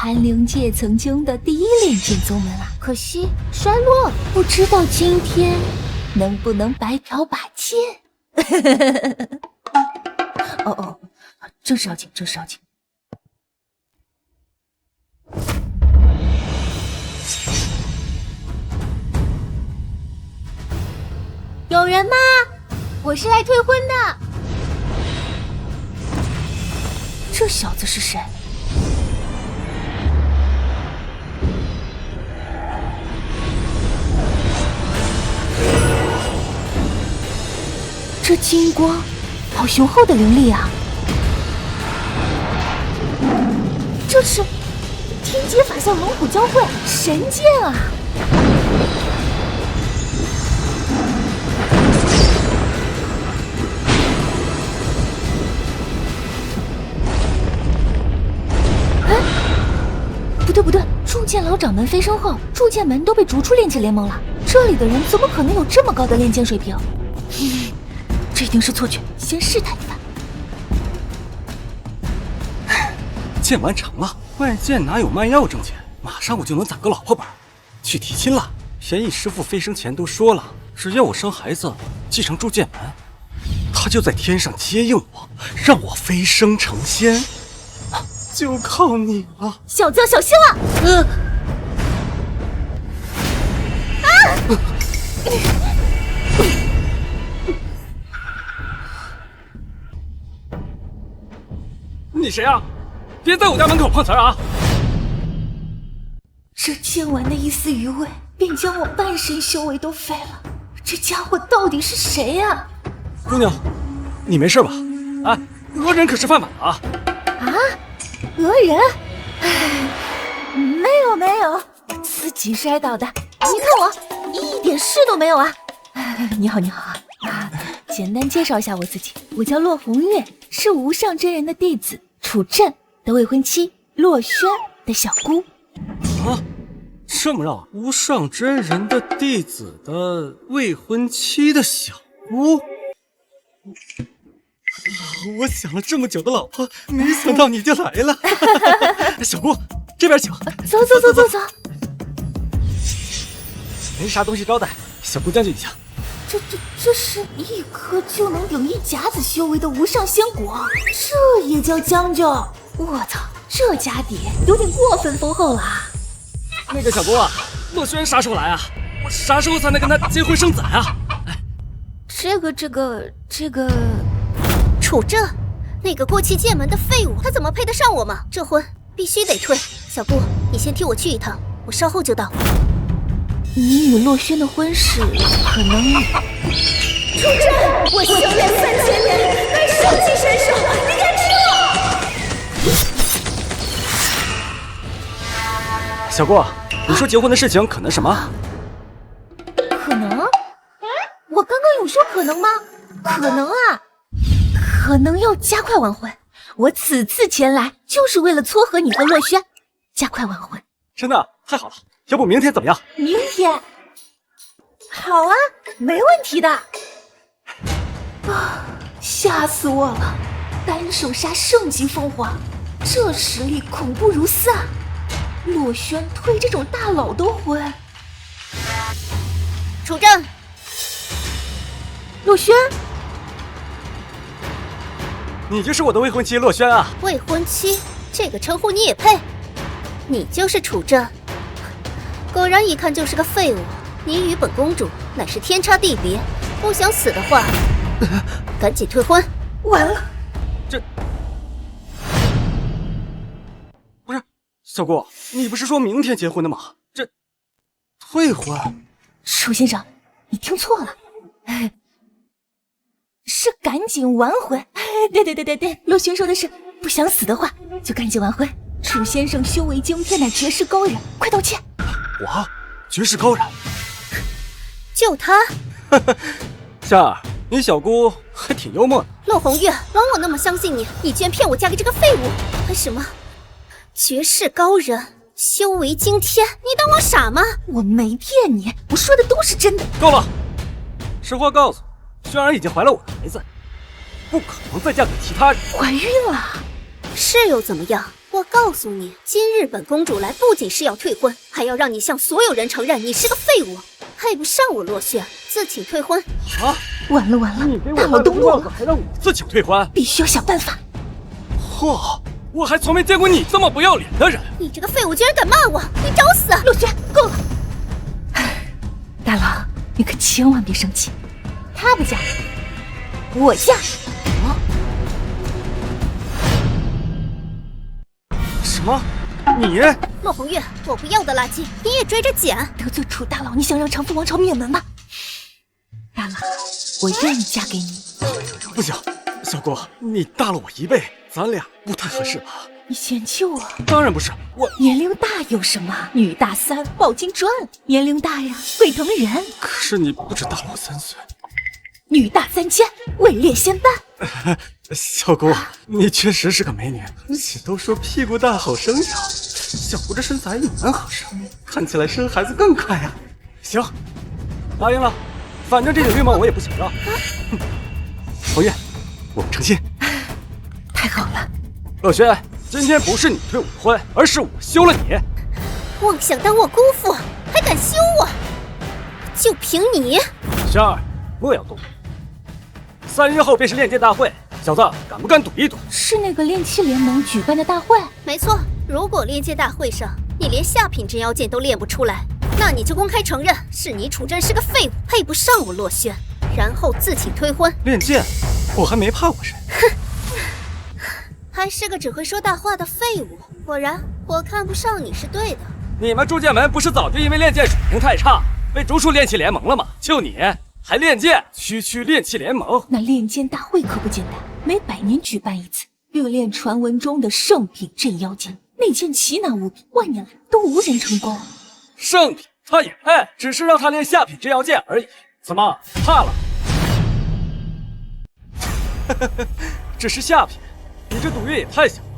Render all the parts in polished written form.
寒灵界曾经的第一炼剑宗门啊，可惜衰落了，不知道今天能不能白嫖把剑。哦，正事要紧，正事要紧。有人吗？我是来退婚的。这小子是谁？这金光，好雄厚的灵力啊！这是天阶法相龙虎交汇，神剑啊！不对，铸剑老掌门飞升后，铸剑门都被逐出炼剑联盟了。这里的人怎么可能有这么高的炼剑水平？这一定是错觉，先试探一番。剑完成了，卖剑哪有卖药挣钱？马上我就能攒个老婆本，去提亲了。玄逸师傅飞升前都说了，只要我生孩子，继承铸剑门，他就在天上接应我，让我飞升成仙。就靠你了，小子要小心了！你谁啊？别在我家门口碰瓷啊！这剑丸的一丝余味，便将我半身修为都废了。这家伙到底是谁呀？姑娘，你没事吧？哎，讹人可是犯法的啊！啊？讹人？没有，自己摔倒的。你看我一点事都没有啊！你好啊！简单介绍一下我自己，我叫骆红月，是无上真人的弟子，楚镇的未婚妻，洛轩的小姑。啊，这么绕！无上真人的弟子的未婚妻的小姑。我想了这么久的老婆，没想到你就来了。小姑，这边请。走。没啥东西招待，小姑将就一下。这是一颗就能顶一甲子修为的无上仙果，这也叫将就？我操，这家底有点过分丰厚了。那个小姑啊，洛轩啥时候来啊？我啥时候才能跟他结婚生子啊？这个，楚镇，那个过气剑门的废物，他怎么配得上我吗？这婚必须得退。小姑，你先替我去一趟，我稍后就到。你与洛轩的婚事可能……楚镇，我修炼3000年，乃圣级神手，你敢吃我？小姑，你说结婚的事情可能什么？可能？我刚刚有说可能吗？可能啊，可能要加快完婚。我此次前来就是为了撮合你和洛轩，加快完婚。真的？太好了！要不明天怎么样？明天？好啊，没问题的。吓死我了！单手杀圣级凤凰，这实力恐怖如斯啊！洛轩推这种大佬的婚。楚镇，洛轩，你就是我的未婚妻洛轩啊！未婚妻这个称呼你也配？你就是楚镇，果然一看就是个废物。你与本公主乃是天差地别，不想死的话，赶紧退婚。完了，这不是小姑，你不是说明天结婚的吗？这退婚？楚先生，你听错了，是赶紧完婚。对，洛轩说的是不想死的话就赶紧完婚。楚先生修为惊天，乃绝世高人，快道歉。我绝世高人？就他？夏儿，你小姑还挺幽默的。骆红月，枉我那么相信你，你居然骗我嫁给这个废物！还什么绝世高人，修为惊天，你当我傻吗？我没骗你，我说的都是真的。够了，实话告诉你，轩儿已经怀了我的孩子，不可能再嫁给其他人。怀孕了？是又怎么样？我告诉你，今日本公主来不仅是要退婚，还要让你向所有人承认你是个废物，配不上我洛轩，自请退婚。啊！完了完了，你给我大佬动怒了，还让我自请退婚？必须要想办法。嚯！我还从没见过你这么不要脸的人！你这个废物居然敢骂我，你找死！洛轩，够了！大佬，你可千万别生气，他不嫁，我嫁。什么？你？洛红月，我不要的垃圾，你也追着捡？得罪楚大佬，你想让长父王朝灭门吗？大佬，我愿意嫁给你。不行，小姑，你大了我1倍，咱俩不太合适吧？你嫌弃我？当然不是，我年龄大有什么？女大3，抱金砖，年龄大呀，会疼人。可是你不止大了我3岁。女大3千，位列仙班。小姑，你确实是个美女，而且都说屁股大好生养，小姑这身材也蛮好生，看起来生孩子更快呀。行，答应了，反正这顶绿帽我也不想要。红月，我们成亲。太好了，洛轩，今天不是你退我的婚，而是我休了你。妄想当我姑父，还敢休我？就凭你！轩儿，莫要动怒。3日后便是炼剑大会，小子敢不敢赌一赌？是那个炼气联盟举办的大会？没错，如果炼剑大会上你连下品真妖剑都练不出来，那你就公开承认是你楚真是个废物，配不上我洛轩，然后自请退婚。炼剑，我还没怕过谁。还是个只会说大话的废物。果然，我看不上你是对的。你们铸剑门不是早就因为炼剑水平太差，被逐出炼气联盟了吗？就你还炼剑，区炼气联盟。那炼剑大会可不简单，每100年举办一次，欲练传闻中的圣品镇妖剑，那剑奇难无比，万年来都无人成功。圣品他也配？只是让他练下品镇妖剑而已。怎么怕了？只是下品，你这赌约也太小了。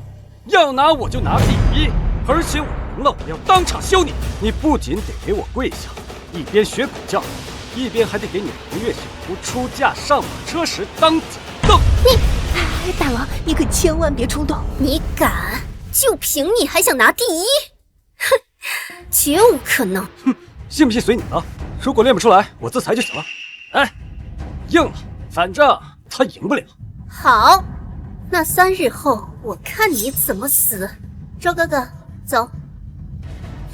要拿我就拿第1，而且我赢了，我要当场休你。你不仅得给我跪下，一边学狗叫，一边还得给你红月小姑出嫁上马车时当脚凳。哎，大佬，你可千万别冲动。你敢？就凭你还想拿第1？哼，绝无可能。哼，信不信随你了。如果练不出来，我自裁就行了。哎，硬了，反正他赢不了。好，那3日后我看你怎么死。周哥哥，走。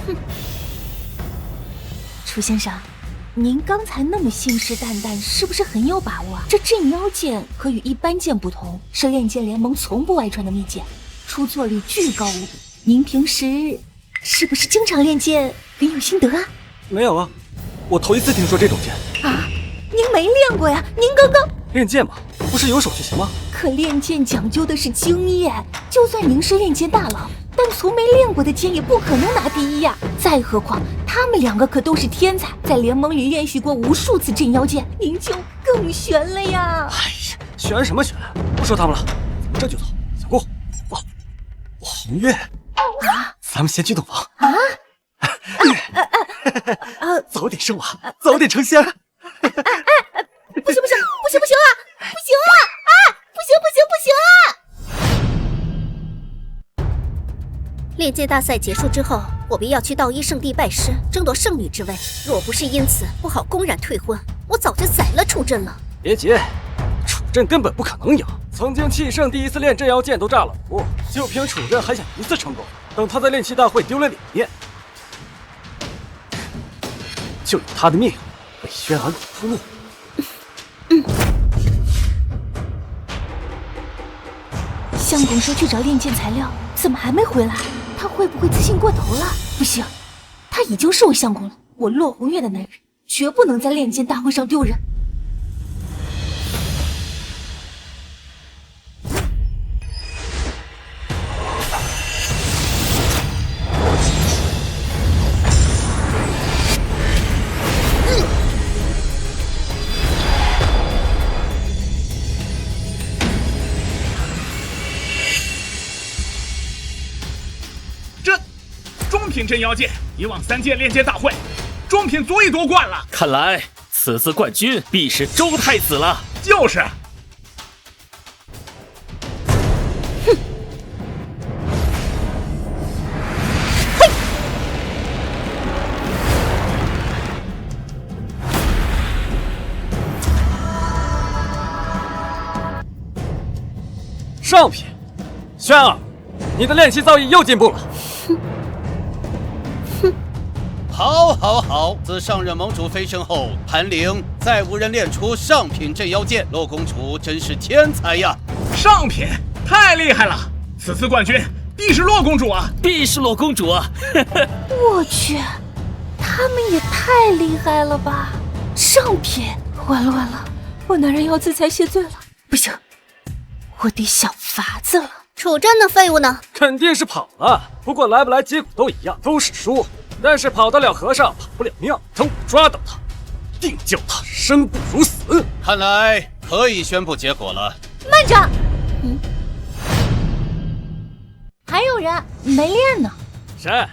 哼，楚先生，您刚才那么信誓旦旦，是不是很有把握啊？这镇妖剑可与一般剑不同，是炼剑联盟从不外传的秘剑，出错率巨高无比。您平时是不是经常练剑，很有心得啊？没有啊，我头一次听说这种剑啊！您没练过呀？您刚刚练剑嘛，不是有手就行吗？可练剑讲究的是经验，就算您是炼剑大佬，但从没练过的剑也不可能拿第1呀。再何况他们2个可都是天才，在联盟里练习过无数次镇妖剑，您就更悬了呀！哎呀，悬什么悬？不说他们了，这就走。小姑，红月啊，咱们先去洞房啊！早点生娃，早点成仙。不行啊！不行啊！不行啊！炼剑大赛结束之后，我便要去道一圣地拜师，争夺圣女之位。若不是因此不好公然退婚，我早就宰了楚镇了。别急，楚镇根本不可能赢。曾经气圣第1次练镇妖剑都炸了炉，就凭楚镇还想1次成功？等他在炼气大会丢了脸面，就以他的命为轩儿铺路。相公说去找炼剑材料，怎么还没回来？他会不会自信过头了？不行，他已经是我相公了，我洛红月的男人，绝不能在炼剑大会上丢人。中品镇妖剑，以往3届炼剑大会，中品足以夺冠了。看来此次冠军必是周太子了。就是。哼，上品。轩儿，你的练习造诣又进步了。好，自上任盟主飞升后，盘岭再无人练出上品镇妖剑，洛公主真是天才呀！上品太厉害了，此次冠军必是洛公主啊！必是洛公主啊！我去，他们也太厉害了吧！上品，完了，我男人要自裁谢罪了，不行，我得想法子了。楚真的废物呢？肯定是跑了，不过来不来结果都一样，都是输。但是跑得了和尚跑不了庙，等我抓到他，定叫他生不如死。看来可以宣布结果了。慢着，还有人没练呢。谁？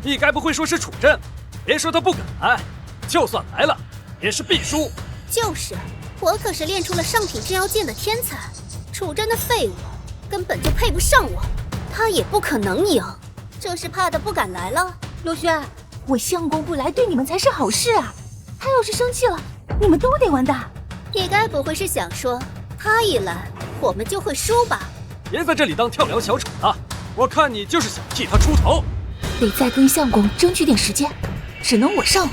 你该不会说是楚真？别说他不敢来，就算来了，也是必输。就是，我可是练出了上品镇妖剑的天才，楚真的废物，根本就配不上我，他也不可能赢，这是怕的不敢来了。罗轩，我相公不来对你们才是好事啊！他要是生气了，你们都得完蛋。你该不会是想说，他一来我们就会输吧？别在这里当跳梁小丑了，我看你就是想替他出头。得再跟相公争取点时间，只能我上了。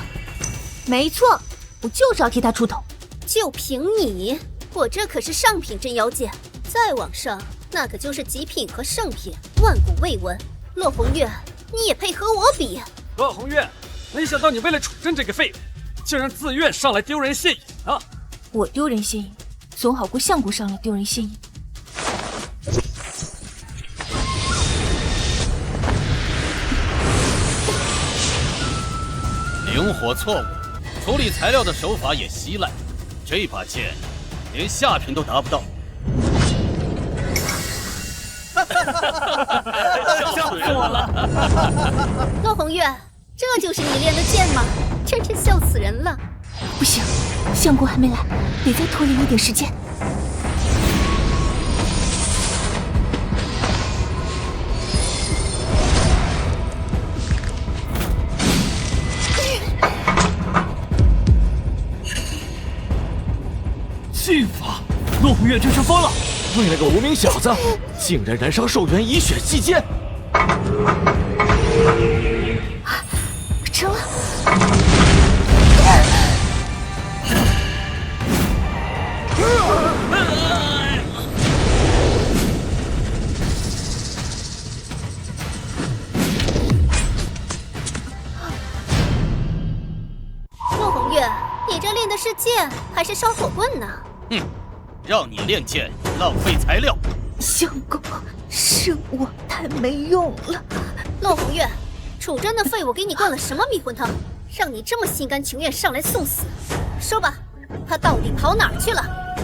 没错，我就是要替他出头。就凭你，我这可是上品镇妖剑，再往上那可就是极品和圣品，万古未闻。洛红月，你也配和我比？洛红月，没想到你为了楚真这个废物，竟然自愿上来丢人现眼啊！我丢人现眼，总好过相公上来丢人现眼。灵活错误，处理材料的手法也稀烂，这把剑连下品都达不到。笑死我了！洛红月，这就是你练的剑吗？真是笑死人了！不行，相公还没来，得再拖延一点时间。技法，洛红月真是疯了！为了个无名小子，竟然燃烧寿元以血祭剑！成了！洛红月，你这练的是剑还是烧火棍呢？让你练剑浪费材料。相公，是我太没用了。洛红月，楚真的废物给你灌了什么迷魂汤，让你这么心甘情愿上来送死？说吧，他到底跑哪儿去了？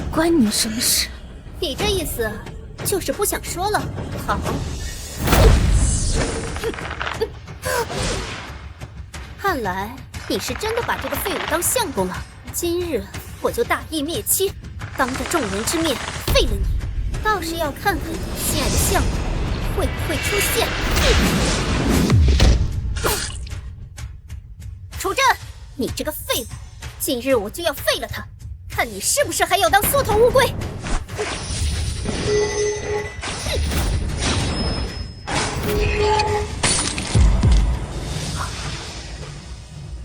关你什么事？你这意思就是不想说了？好，看来你是真的把这个废物当相公了。今日我就大义灭亲，当着众人之面废了你，倒是要看看你心爱的相公会不会出现。楚真，你这个废物，今日我就要废了他，看你是不是还要当缩头乌龟。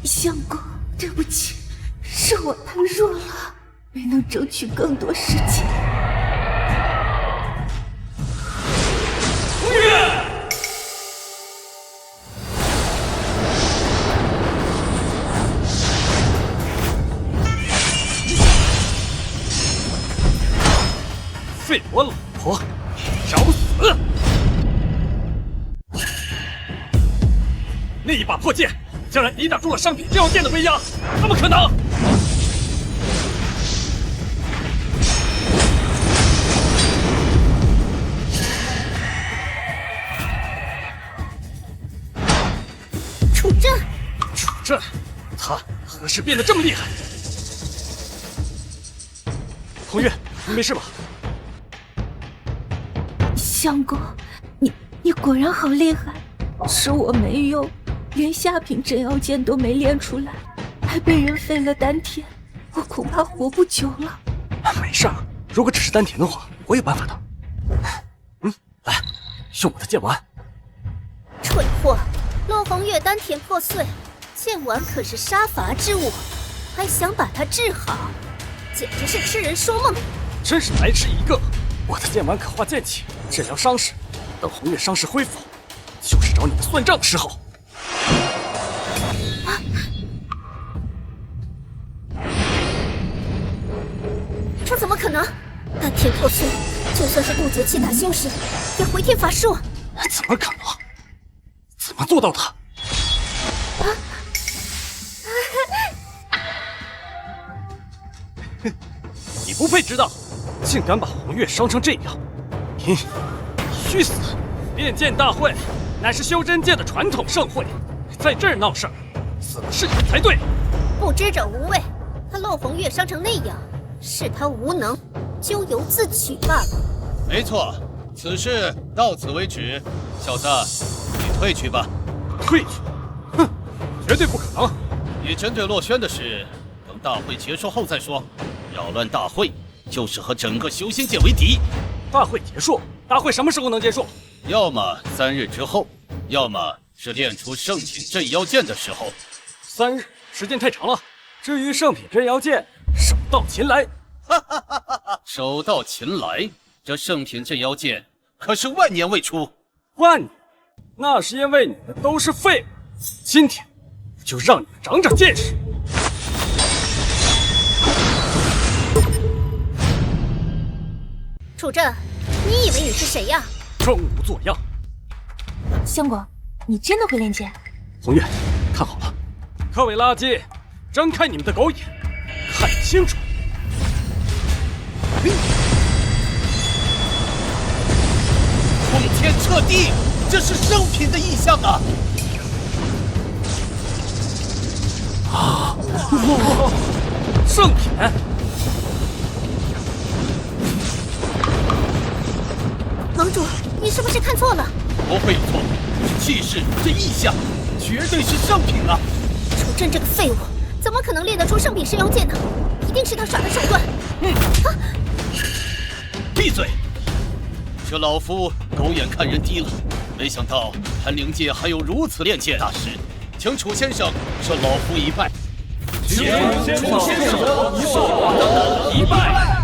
相公，对不起，是我太弱了，没能争取更多时间。废我老婆，找死！那一把破剑竟然抵挡住了上品镇妖剑的威压，怎么可能？楚真，楚真，他何时变得这么厉害？红月，你没事吧？相公，你果然好厉害，是我没用，连下品镇妖剑都没练出来，还被人废了丹田，我恐怕活不久了。没事儿，如果只是丹田的话，我有办法的。来，用我的剑丸。蠢货，落红月丹田破碎，剑丸可是杀伐之物，还想把它治好，简直是痴人说梦。真是白痴一个！我的剑丸可化剑气，治疗伤势，等红月伤势恢复，就是找你们算账的时候。这怎么可能？丹田破碎，就算是渡劫气大修士，也回天乏术。怎么可能？怎么做到的？你不配知道，竟敢把红月伤成这样，你须死！炼剑大会乃是修真界的传统盛会，在这儿闹事儿，死的是你才对。不知者无畏，他落红月伤成那样，是他无能，咎由自取罢了。没错，此事到此为止。小子，你退去吧。退去？哼，绝对不可能！你针对洛轩的事，等大会结束后再说。扰乱大会，就是和整个修仙界为敌。大会结束？大会什么时候能结束？要么3日之后，要么是练出圣品镇妖剑的时候。3日，时间太长了。至于圣品镇妖剑，手到擒来。手到擒来，这圣品镇妖剑可是万年未出。万年？那是因为你们都是废物。今天就让你们长长见识。楚震，你以为你是谁呀？装模作样。相公，你真的会练剑？红月，看好了，各位垃圾，睁开你们的狗眼，看清楚！通天彻地，这是圣品的意象啊！圣品？盟主，你是不是看错了？不会有错，这气势，这意象，绝对是圣品啊！楚震这个废物，怎么可能练得出圣品神妖剑呢？一定是他耍的手段。闭嘴！这老夫狗眼看人低了，没想到潘灵界还有如此练剑大师，请楚先生受老夫一拜。楚先生一拜。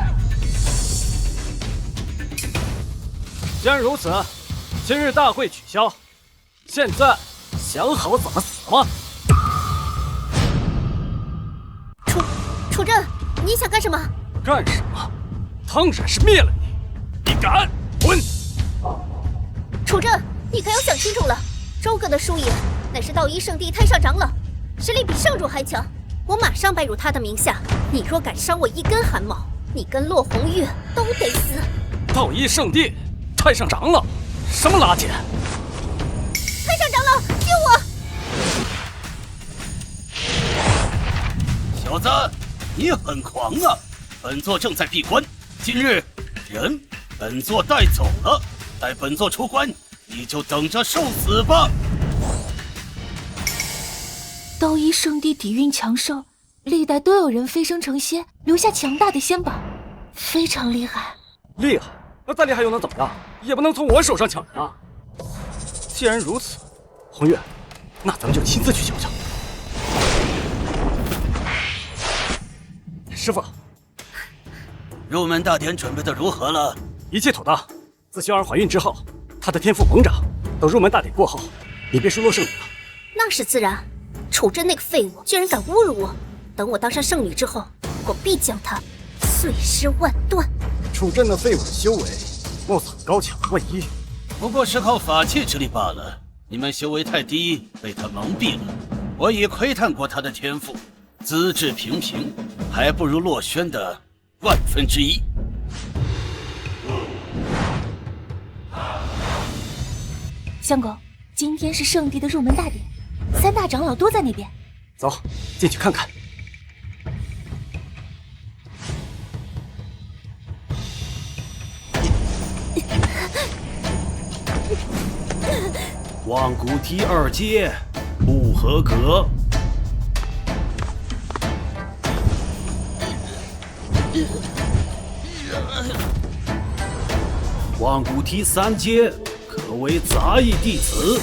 既然如此，今日大会取消。现在想好怎么死吗？楚震，你想干什么？干什么？当然是灭了你！你敢滚！楚震，你可要想清楚了，周哥的叔爷乃是道一圣地太上长老，实力比圣主还强，我马上拜入他的名下。你若敢伤我一根汗毛，你跟洛红月都得死。道一圣地太上长老，什么垃圾！太上长老，救我！小子，你很狂啊！本座正在闭关，今日人本座带走了，待本座出关，你就等着受死吧！道一圣地底蕴强盛，历代都有人飞升成仙，留下强大的仙宝，非常厉害。厉害？那再厉害又能怎么样？也不能从我手上抢人啊！既然如此，红月，那咱们就亲自去瞧瞧。师傅，入门大典准备的如何了？一切妥当。自薰儿怀孕之后，她的天赋猛涨。等入门大典过后，你便是洛圣女了。那是自然。楚真那个废物居然敢侮辱我，等我当上圣女之后，我必将他碎尸万段。楚震那废物的修为，貌似很高强，万一……不过是靠法器之力罢了。你们修为太低，被他蒙蔽了。我已窥探过他的天赋，资质平平，还不如洛轩的1/1000。相公，今天是圣地的入门大典，3大长老都在那边。走，进去看看。望古梯2阶，不合格。万古梯3阶，可为杂役弟子。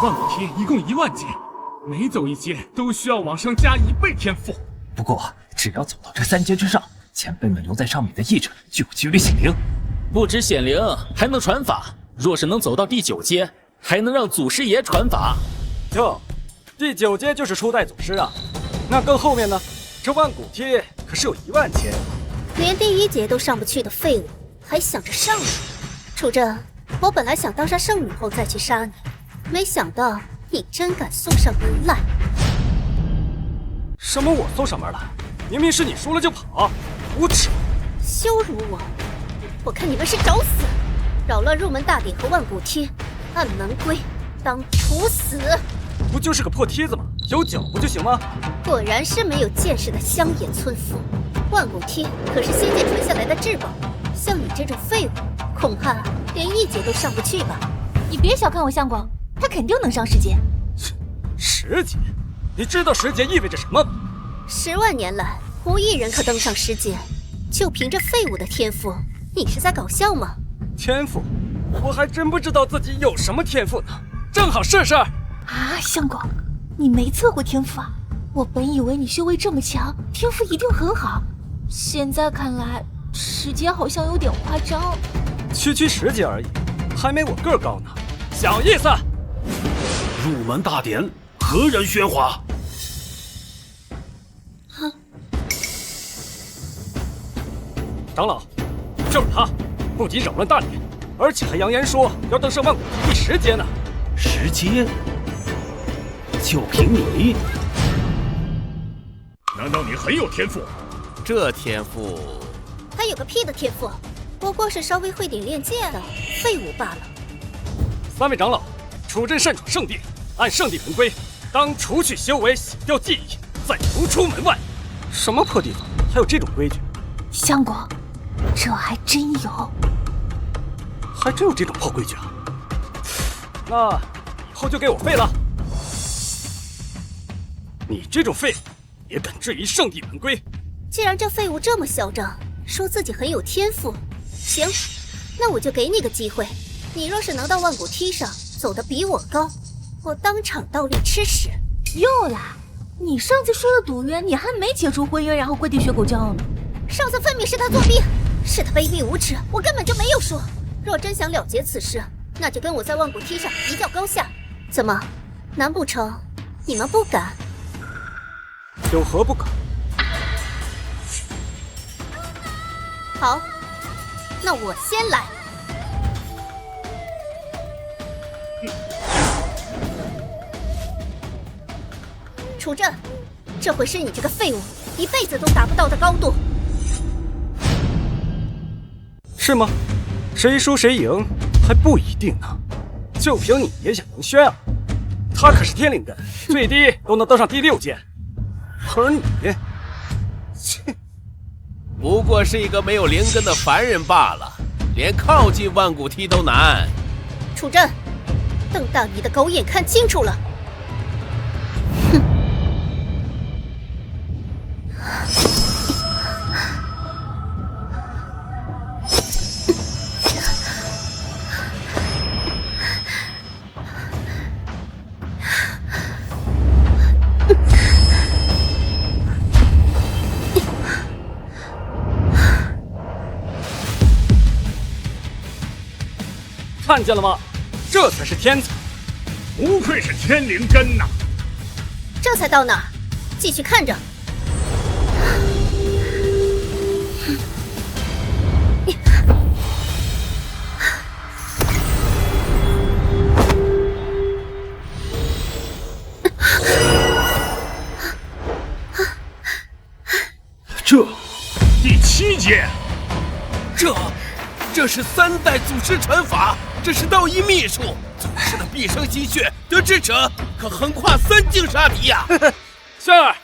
万古梯一共1万阶，每走一阶都需要往上加1倍天赋。不过，只要走到这3阶之上，前辈们留在上面的意志就有几率显灵。不止显灵，还能传法。若是能走到第9阶，还能让祖师爷传法。第9阶就是初代祖师啊。那更后面呢？这万古梯可是有1万阶。连第1阶都上不去的废物，还想着上去？楚正，我本来想当上圣女后再去杀你，没想到你真敢送上门来。什么我送上门来？明明是你输了就跑，无耻！羞辱我！我看你们是找死！扰乱入门大典和万古梯，按门规当处死。不就是个破梯子吗？有脚不就行吗？果然是没有见识的乡野村夫。万古梯可是仙界传下来的至宝，像你这种废物，恐怕连1阶都上不去吧？你别小看我相公，他肯定能上10阶。10阶？你知道10阶意味着什么吗？10万年来，无一人可登上10阶，就凭这废物的天赋，你是在搞笑吗？天赋？我还真不知道自己有什么天赋呢，正好试试。啊，相公，你没测过天赋啊？我本以为你修为这么强，天赋一定很好，现在看来10阶好像有点夸张。区10阶而已，还没我个儿高呢，小意思。入门大典，何人喧哗？哼！长老，就是他，不仅扰乱大典，而且还扬言说要登上万古梯第10阶呢。10阶？就凭你？难道你很有天赋？这天赋，他有个屁的天赋，不过是稍微会点炼界的废物罢了。3位长老，楚镇擅闯圣地，按圣地门规，当除去修为，洗掉记忆，再逐出门外。什么破地方，还有这种规矩？相公，这还真有，还真有这种破规矩啊！那以后就给我废了。你这种废物也敢质疑圣地门规？既然这废物这么嚣张，说自己很有天赋，行，那我就给你个机会。你若是能到万古梯上走得比我高，我当场倒立吃屎。又来？你上次说了赌约，你还没解除婚约，然后跪地学狗叫呢。上次分明是他作弊，是他卑鄙无耻，我根本就没有说。若真想了结此事，那就跟我在万古梯上一较高下。怎么，难不成你们不敢？有何不可？好，那我先来。楚镇，这会是你这个废物一辈子都达不到的高度。是吗？谁输谁赢还不一定呢。就凭你也想赢轩啊？他可是天灵根，最低都能登上第6阶。而你，切，不过是一个没有灵根的凡人罢了，连靠近万古梯都难。楚镇，瞪大你的狗眼看清楚了！哼！看见了吗？这才是天才，不愧是天灵根呐！这才到哪儿？继续看着。这第7阶，这是3代祖师传法，这是道一秘术，祖师的毕生心血，得之者可横跨3境杀敌呀！轩儿，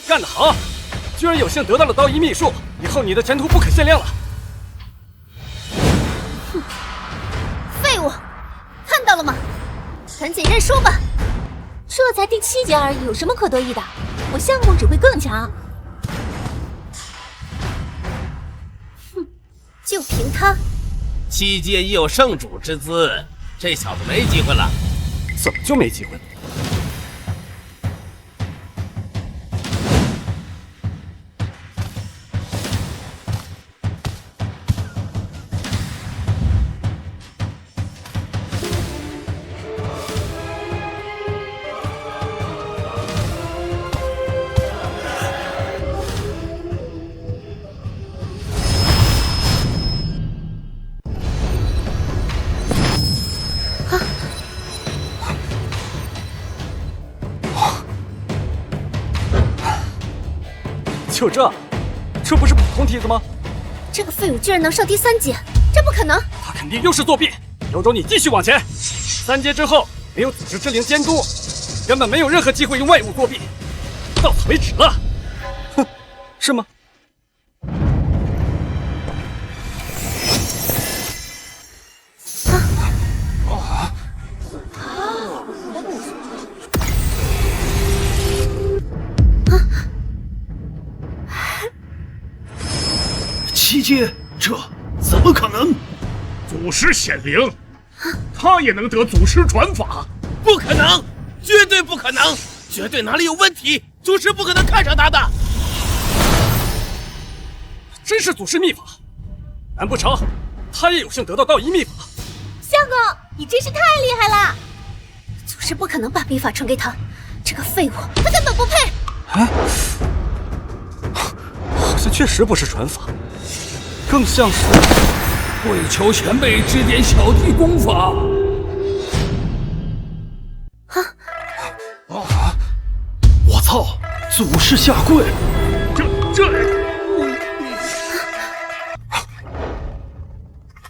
干得好！居然有幸得到了道一秘术，以后你的前途不可限量了。哼，废物，看到了吗？赶紧认输吧！这才第7阶而已，有什么可得意的？我相公只会更强。哼，就凭他， 7阶已有圣主之姿，这小子没机会了。怎么就没机会了？就这不是普通梯子吗？这个废物居然能上第3阶，这不可能！他肯定又是作弊。有种你继续往前，3阶之后没有组织之灵监督，根本没有任何机会用外物作弊。到此为止了。哼，是吗？7阶，这怎么可能？祖师显灵，他也能得祖师传法？不可能，绝对不可能，绝对哪里有问题？祖师不可能看上他的。真是祖师秘法，难不成他也有幸得到道一秘法？相公，你真是太厉害了！祖师不可能把秘法传给他，这个废物，他根本不配。啊，好像确实不是传法，更像是跪求前辈指点小弟功法。我操！祖师下跪！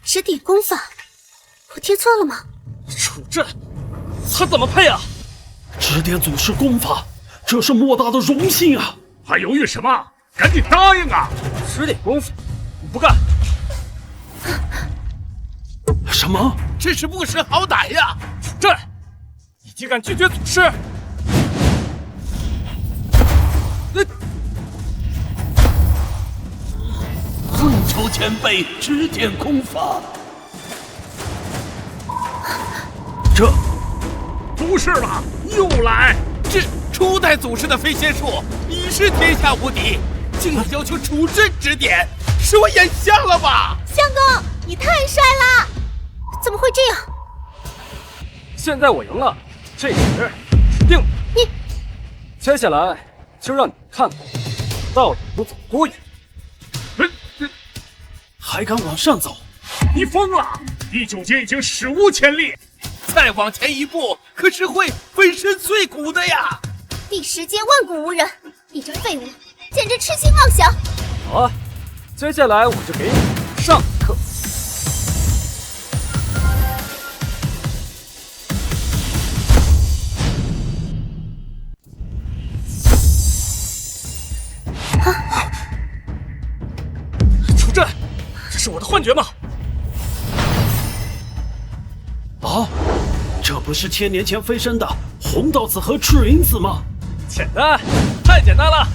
指点功法，我听错了吗？楚镇，他怎么配啊？指点祖师功法，这是莫大的荣幸啊！还犹豫什么？赶紧答应啊！指点功夫，不干。什么？真是不识好歹呀！楚镇，你竟敢拒绝祖师！跪求前辈指点功法。这出事了，又来！这初代祖师的飞仙术已是天下无敌，竟然要求楚镇指点，是我眼瞎了吧？相公，你太帅了！怎么会这样？现在我赢了，这时定了。你，接下来就让你看看到底能走多远。还敢往上走？你疯了！第9阶已经史无前例，再往前一步可是会粉身碎骨的呀！第10阶万古无人，你这废物简直痴心妄想！好啊，接下来我就给你上课。楚镇，这是我的幻觉吗？啊，这不是千年前飞升的红道子和赤云子吗？简单，太简单了。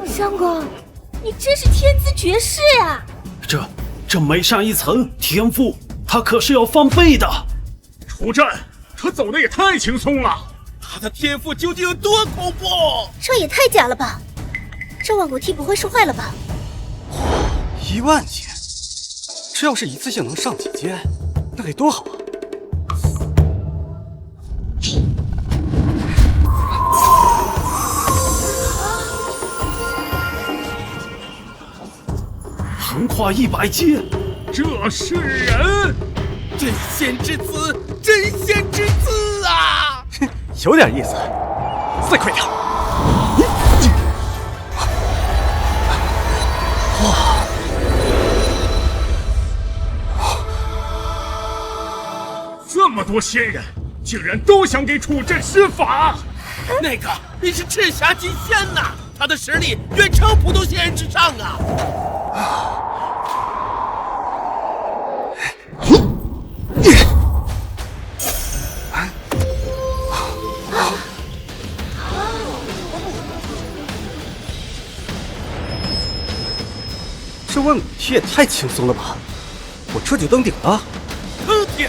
相公，你真是天资绝世呀！这每上一层天赋，他可是要翻倍的。楚镇，他走的也太轻松了。他的天赋究竟有多恐怖？这也太假了吧！这万古梯不会是坏了吧？10000阶，这要是一次性能上几阶，那得多好啊！横跨100阶，这是人！真仙之姿，真仙之姿啊！有点意思，再快点！这么多仙人，竟然都想给楚镇施法！那个你是赤霞金仙呐，他的实力远超普通仙人之上啊！这万古梯也太轻松了吧！我这就登顶了。登顶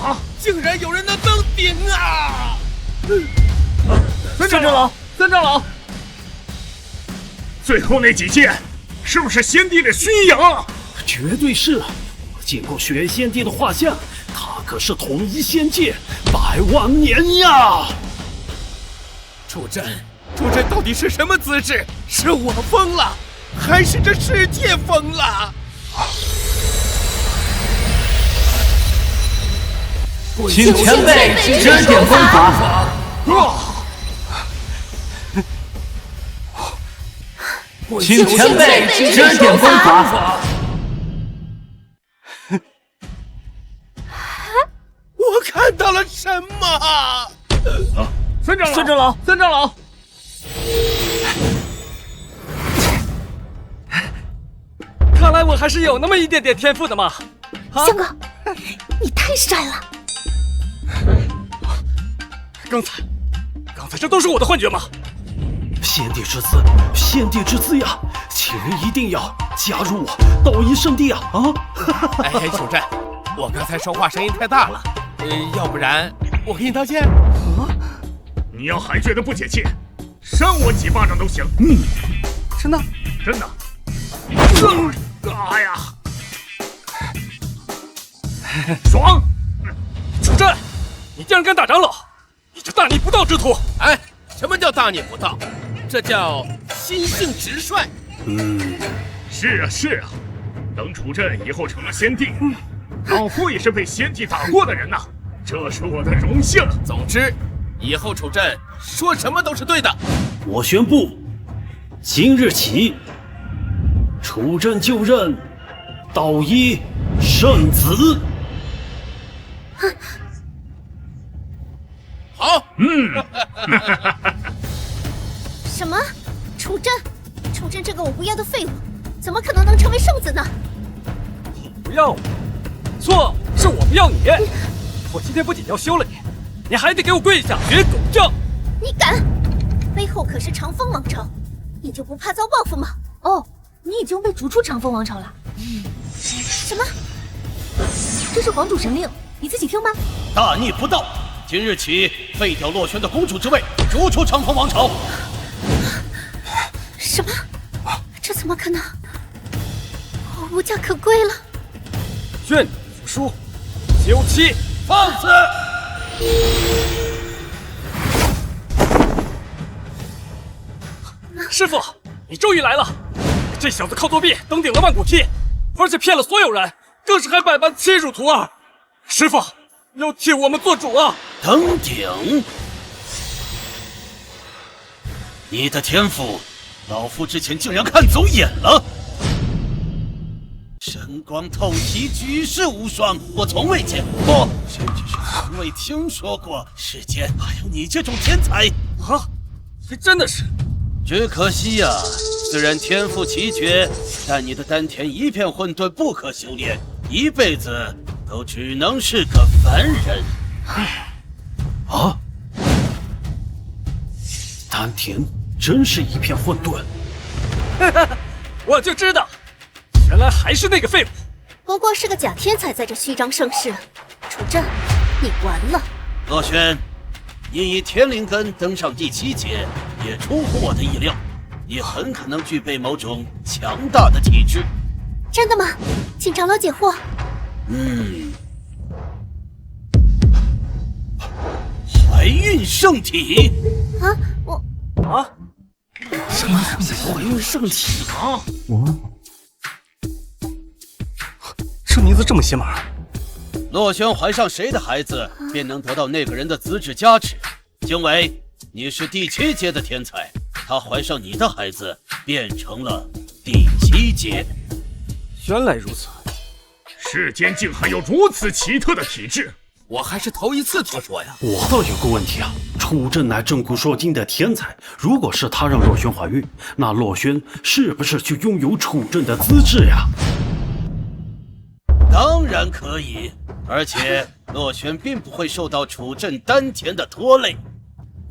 啊！竟然有人能登顶啊！三长老，三长老，最后那几剑是不是先帝的虚影？绝对是！我见过玄先帝的画像，他可是统一仙界100万年呀！楚真到底是什么资质？是我疯了，还是这世界疯了？请前辈指点功法。请前辈指点功法。我看到了什么？三长老，三长老。看来我还是有那么一点点天赋的嘛。相公，你太帅了。刚才这都是我的幻觉吗？先帝之资，先帝之资呀！请人一定要加入我道一圣地啊！哎，楚真，我刚才说话声音太大了，要不然我给你道歉。你要还觉得不解气，扇我几巴掌都行。真的。哎呀，爽！楚真，你竟然敢打长老，你这大逆不道之徒！哎，什么叫大逆不道？这叫心性直率。是啊，等楚真以后成了先帝，老夫也是被先帝打过的人呐，这是我的荣幸。总之，以后楚真说什么都是对的。我宣布，今日起，楚真就任道一圣子。好，什么？楚真这个我不要的废物，怎么可能成为圣子呢？不要我，错，是我不要你。我今天不仅要休了你，你还得给我跪下学狗叫。你敢？背后可是长风王朝，你就不怕遭报复吗？哦，你已经被逐出长风王朝了。什么？这是皇主神令，你自己听吧。大逆不道！今日起废掉洛轩的公主之位，逐出长风王朝。什么？这怎么可能？我无家可归了。宣府书，休妻，放肆！师傅，你终于来了！这小子靠作弊登顶了万古梯，而且骗了所有人，更是还百般欺辱徒儿。师傅，要替我们做主啊！登顶？你的天赋，老夫之前竟然看走眼了。神光透体，举世无双，我从未见过，甚至是从未听说过世间还有你这种天才啊！还真的是。只可惜呀，虽然天赋奇绝，但你的丹田一片混沌，不可修炼，一辈子都只能是个凡人。啊！丹田真是一片混沌。我就知道，原来还是那个废物。不过是个假天才，在这虚张声势。楚真，你完了。洛轩，你以天灵根登上第7阶，也出乎我的意料。你很可能具备某种强大的体质。真的吗？请长老解惑。怀孕圣体？啊，我啊？什么怀孕圣体啊？这名字这么邪门。洛轩怀上谁的孩子，便能得到那个人的资质加持。经纬，你是第7阶的天才，他怀上你的孩子，变成了第7阶。原来如此，世间竟还有如此奇特的体质，我还是头一次听说呀。我倒有个问题啊，楚真乃震古烁今的天才，如果是他让洛轩怀孕，那洛轩是不是就拥有楚真的资质呀？当然可以，而且洛轩并不会受到楚真丹田的拖累。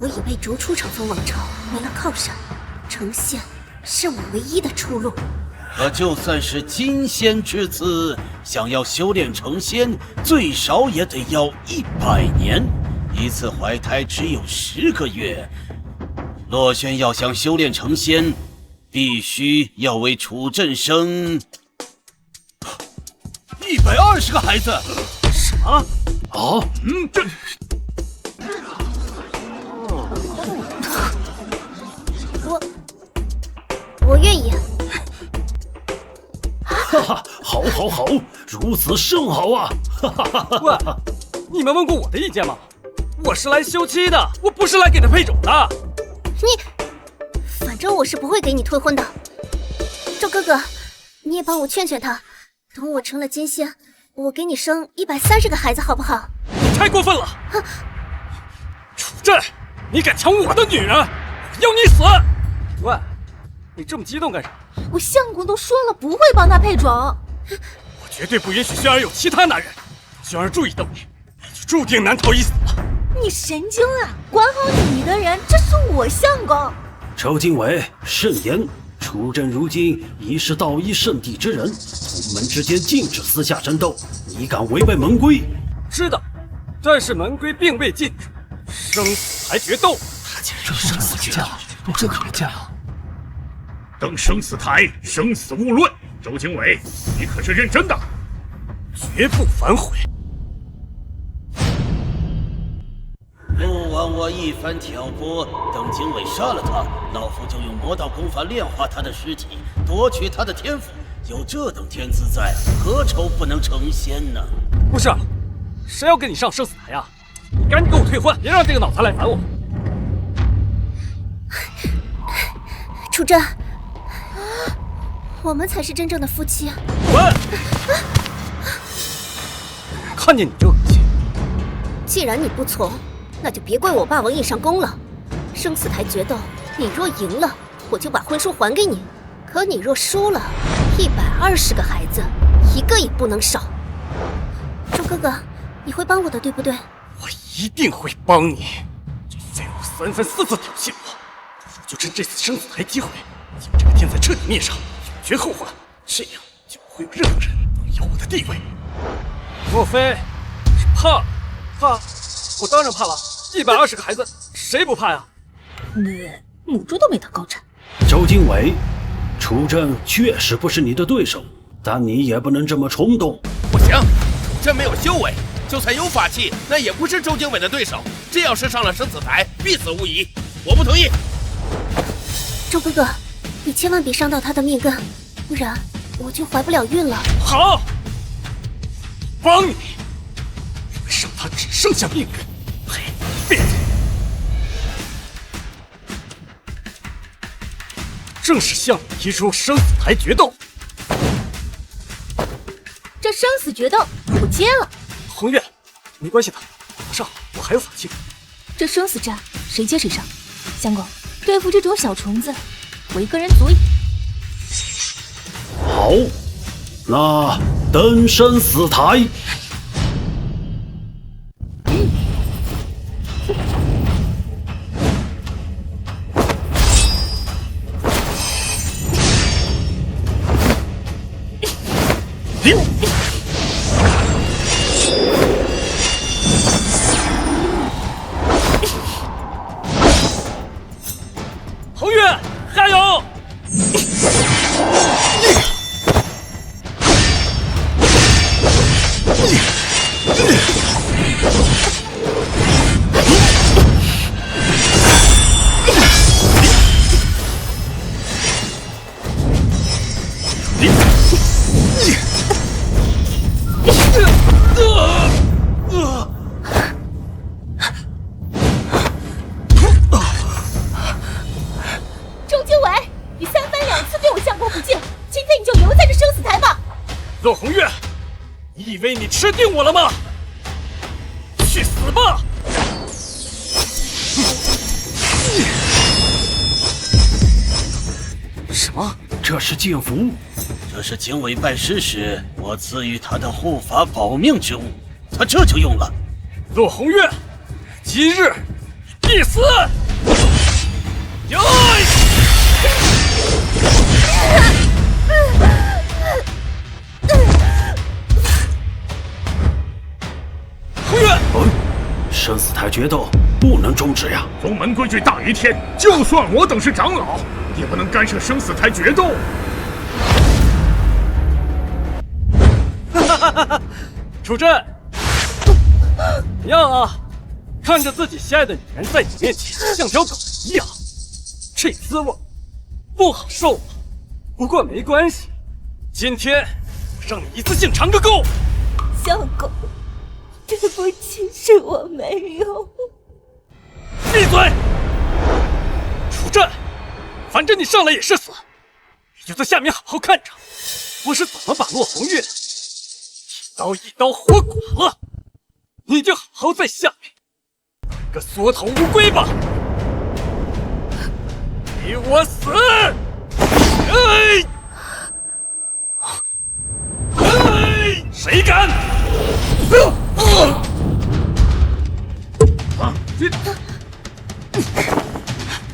我已被逐出长风王朝，没了靠山，成仙是我唯一的出路。可就算是金仙之子，想要修炼成仙，最少也得要100年。一次怀胎只有10个月。洛轩要想修炼成仙，必须要为楚镇生120个孩子。什么？啊？这我愿意。哈哈，好，好，好，如此甚好啊！哈哈哈哈！喂，你们问过我的意见吗？我是来休妻的，我不是来给他配种的。反正我是不会给你退婚的。周哥哥，你也帮我劝劝他，等我成了金仙，我给你生130个孩子，好不好？你太过分了！楚镇，你敢抢我的女人，要你死！喂，你这么激动干啥？我相公都说了不会帮他配种。我绝对不允许轩儿有其他男人。轩儿注意动你，你就注定难逃一死了。你神经啊！管好你的人，这是我相公。周经纬，慎言。楚镇如今已是道一圣地之人，同门之间禁止私下争斗，你敢违背门规？知道，但是门规并未禁止，生死台决斗。他竟然生死决斗，这可别这样。等生死台，生死勿论。周经纬，你可是认真的？绝不反悔。不枉我一番挑拨，等经纬杀了他，老夫就用魔道功法炼化他的尸体，夺取他的天赋。有这等天资在，何愁不能成仙呢？不是，谁要跟你上生死台呀？你赶紧给我退婚，别让这个脑残来烦我。楚镇，我们才是真正的夫妻。滚！看见你就恶心。既然你不从，那就别怪我霸王硬上弓了。生死台决斗，你若赢了，我就把婚书还给你；可你若输了，120个孩子，一个也不能少。周哥哥，你会帮我的，对不对？我一定会帮你。这废物3番4次挑衅我，不如就趁这次生死台机会，将这个天才彻底灭上，永绝后患。这样就不会有任何人能有我的地位。莫非是怕？怕？我当然怕了。120个孩子，谁不怕呀？母猪都没得高产。周经纬，楚镇确实不是你的对手，但你也不能这么冲动。不行，楚镇没有修为，就算有法器，那也不是周经纬的对手。这要是上了生死台，必死无疑。我不同意。周哥哥，你千万别伤到他的命根，不然我就怀不了孕了。好，帮你。让他只剩下命运，呸！变态！正是向你提出生死台决斗。这生死决斗我接了。红月，没关系的，马上我还有法器。这生死战谁接谁上。相公，对付这种小虫子，我一个人足矣。好，那登生死台。红月，加油！周经纬，你3番2次对我相公不敬，今天你就留在这生死台吧。洛红月，你以为你吃定我了吗？去死吧！什么？这是剑符，这是经纬拜师时我赐予他的护法保命之物，他这就用了。洛红月，今日你必死！哟！决斗不能终止呀！宗门规矩大于天，就算我等是长老，也不能干涉生死台决斗。楚震，怎么样啊？看着自己心爱的女人在你面前像条狗一样，这滋味不好受啊。不过没关系，今天我让你一次性尝个够。相公，对不起，是我没有。闭嘴！楚震，反正你上来也是死，你就在下面好好看着，我是怎么把骆红月一刀活剐了，你就好好在下面个缩头乌龟吧！给我死！谁敢？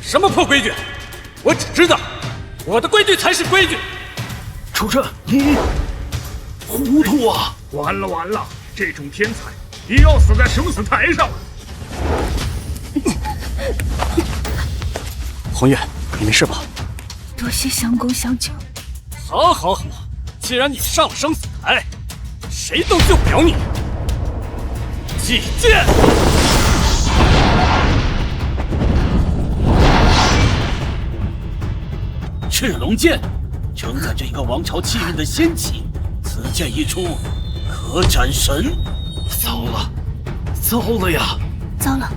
什么破规矩？我只知道，我的规矩才是规矩。楚震，你糊涂啊！完了完了，这种天才也要死在生死台上了。红月，你没事吧？多谢相公相救。好，好，好，既然你上了生死台，谁都救不了你。祭剑！赤龙剑，承载着一个王朝气运的仙器，此剑一出，可斩神。糟了，糟了呀！糟了，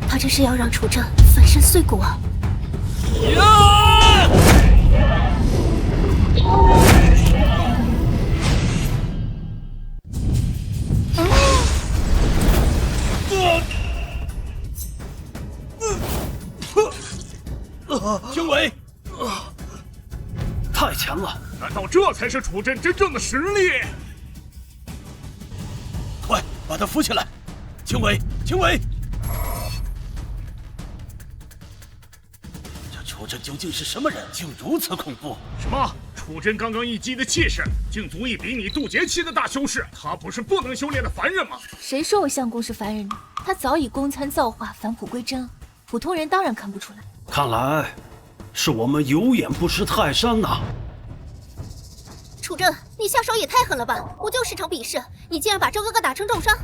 他这是要让楚震粉身碎骨啊！军委，太强了！难道这才是楚震真正的实力？快把他扶起来！军委，军委，这楚震究竟是什么人，竟如此恐怖？什么？楚震刚刚一击的气势，竟足以比拟渡劫期的大修士。他不是不能修炼的凡人吗？谁说我相公是凡人呢？他早已功参造化，返璞归真，普通人当然看不出来。看来是我们有眼不识泰山呐！楚震，你下手也太狠了吧！不就是场比试，你竟然把周哥哥打成重伤！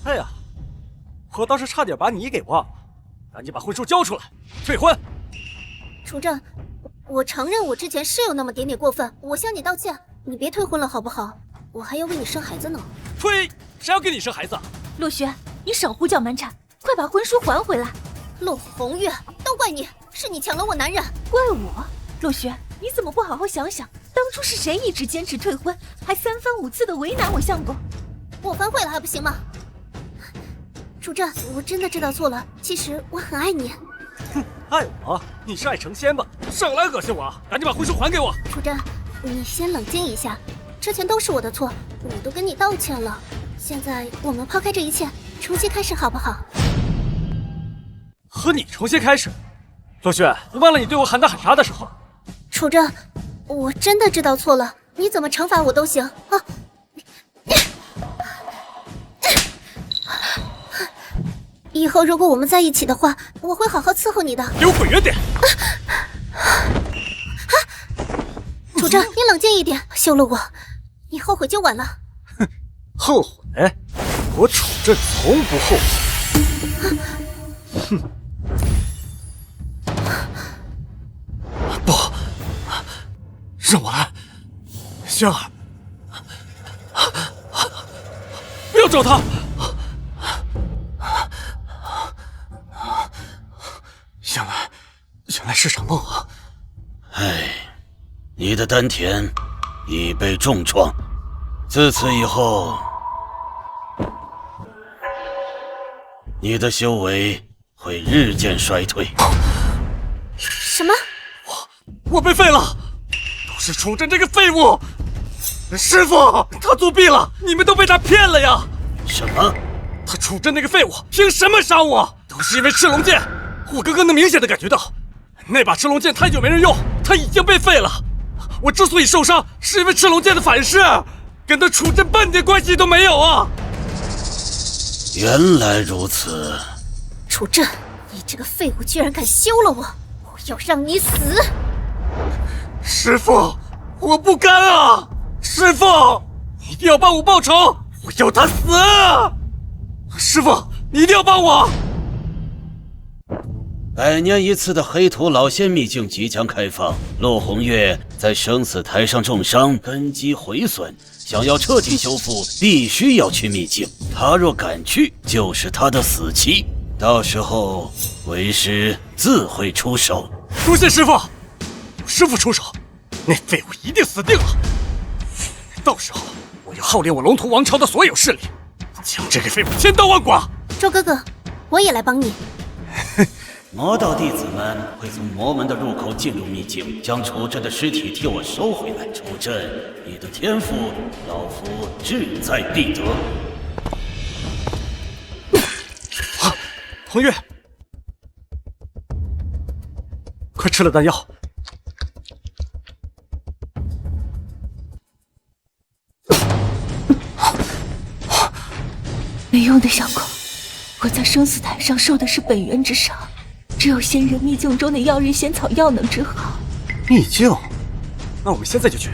哎呀，我倒是差点把你给忘了，赶紧把婚书交出来，退婚！楚震，我承认我之前是有那么点过分，我向你道歉，你别退婚了好不好？我还要为你生孩子呢。呸！谁要给你生孩子？陆轩，你少胡搅蛮缠，快把婚书还回来！陆红月，都怪你，是你抢了我男人。怪我？陆轩，你怎么不好好想想，当初是谁一直坚持退婚，还3番5次的为难我相公？我反悔了还不行吗？楚震，我真的知道错了，其实我很爱你。哼，爱我？你是爱成仙吧？少来恶心我！赶紧把婚书还给我！楚震，你先冷静一下，之前都是我的错，我都跟你道歉了。现在我们抛开这一切，重新开始好不好？和你重新开始？陆轩，你忘了你对我喊打喊杀的时候？楚震，我真的知道错了，你怎么惩罚我都行啊！以后如果我们在一起的话，我会好好伺候你的。给我滚远点！楚震，你冷静一点，休了我，你后悔就晚了。哼，后悔？我楚震从不后悔。哼！不，让我来，仙儿，不要找他。原来是场梦啊！唉，你的丹田已被重创，自此以后，你的修为会日渐衰退。什么？我被废了，都是楚震这个废物！师傅，他作弊了，你们都被他骗了呀！什么？他楚震那个废物，凭什么杀我？都是因为赤龙剑！我刚刚能明显的感觉到，那把赤龙剑太久没人用，它已经被废了。我之所以受伤，是因为赤龙剑的反噬，跟他楚震半点关系都没有啊！原来如此。楚震，你这个废物居然敢休了我！我要让你死！师父，我不甘啊！师父，你一定要帮我报仇，我要他死！师父，你一定要帮我！100年一次的黑土老仙秘境即将开放，陆红月在生死台上重伤，根基毁损，想要彻底修复，必须要去秘境。他若敢去，就是他的死期。到时候，为师自会出手。多谢师父，有师父出手，那废物一定死定了。到时候，我要号令我龙图王朝的所有势力，将这个废物千刀万剐。周哥哥，我也来帮你。魔道弟子们会从魔门的入口进入秘境，将楚震的尸体替我收回来。楚震，你的天赋，老夫志在必得。红月，快吃了丹药。没用的小狗，我在生死台上受的是本源之伤，只有仙人秘境中的药日仙草药能治好。秘境？那我们现在就去。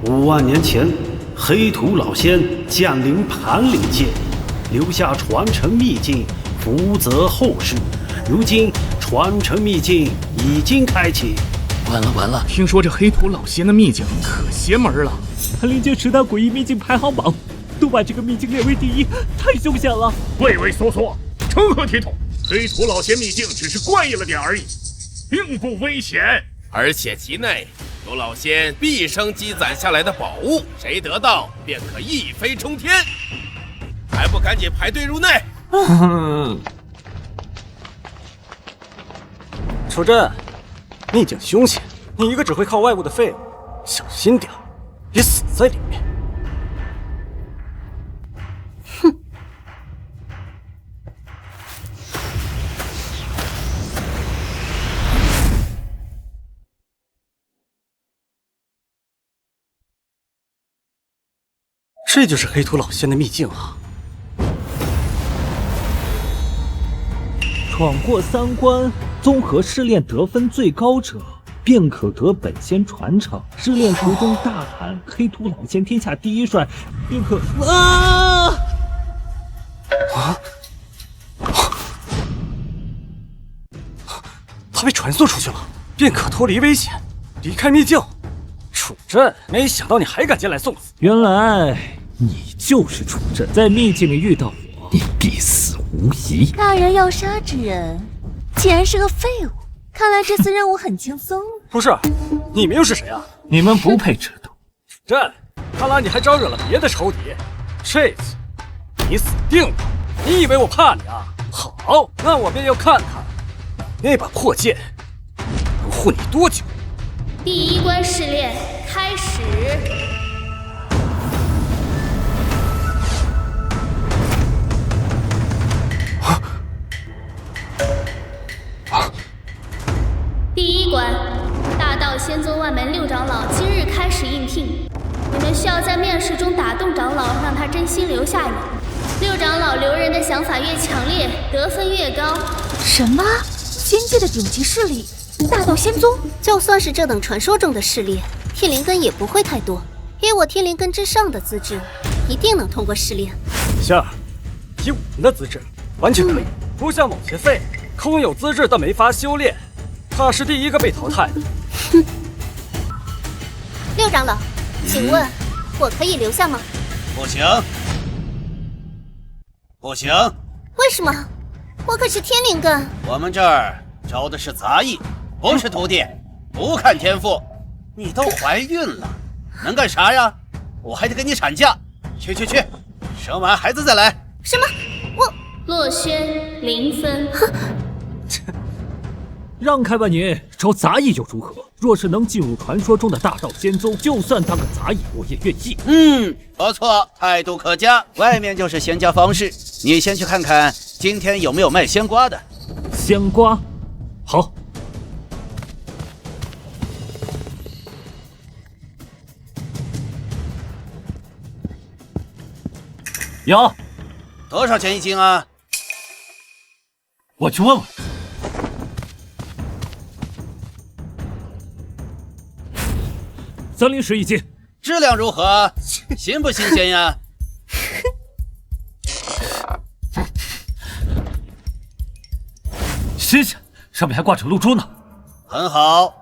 5万年前，黑土老仙降临盘岭界，留下传承秘境，福泽后世。如今传承秘境已经开启，完了完了！听说这黑土老仙的秘境可邪门了，盘岭界10大诡异秘境排行榜都把这个秘境列为第一，太凶险了！畏畏缩缩，成何体统？黑土老仙秘境只是怪异了点而已，并不危险。而且其内有老仙毕生积攒下来的宝物，谁得到便可一飞冲天。还不赶紧排队入内！楚震，秘境凶险，你一个只会靠外物的废物，小心点，别死在里面。哼！这就是黑土老仙的秘境啊！闯过3关，综合试炼得分最高者，便可得本仙传承。试炼途中大喊“黑土老仙天下第一帅”，便可他被传送出去了，便可脱离危险，离开秘境。楚震，没想到你还敢前来送死！原来你就是楚震，在秘境里遇到我，你必死无疑。大人要杀之人，竟然是个废物，看来这次任务很轻松。不是，你们又是谁啊？你们不配知道。楚震，看来你还招惹了别的仇敌，这次你死定了！你以为我怕你啊？好，那我便要看看那把破剑能护你多久。第1关试炼开始。第1关，大道仙宗外门6长老今日开始应聘，你们需要在面试中打动长老，让他真心留下你。6长老留人的想法越强烈，得分越高。什么？仙界的顶级势力？大道仙宗？就算是这等传说中的势力，天灵根也不会太多。以我天灵根之上的资质，一定能通过试炼。仙儿，以我们的资质，完全可以。不像某些废物，空有资质但没法修炼，他是第一个被淘汰的。哼。6长老，请问我可以留下吗？不行，不行。为什么？我可是天灵根。我们这儿招的是杂役，不是徒弟，不看天赋。你都怀孕了，能干啥呀？我还得给你产假。去，生完孩子再来。什么？我洛轩0分。让开吧你！招杂役又如何？若是能进入传说中的大道仙宗，就算当个杂役，我也愿意。不错，态度可嘉。外面就是仙家方式，你先去看看今天有没有卖鲜瓜的。鲜瓜，好。有。多少钱一斤啊？我去问问。30一斤，质量如何？新不新鲜呀？新鲜，上面还挂着露珠呢。很好，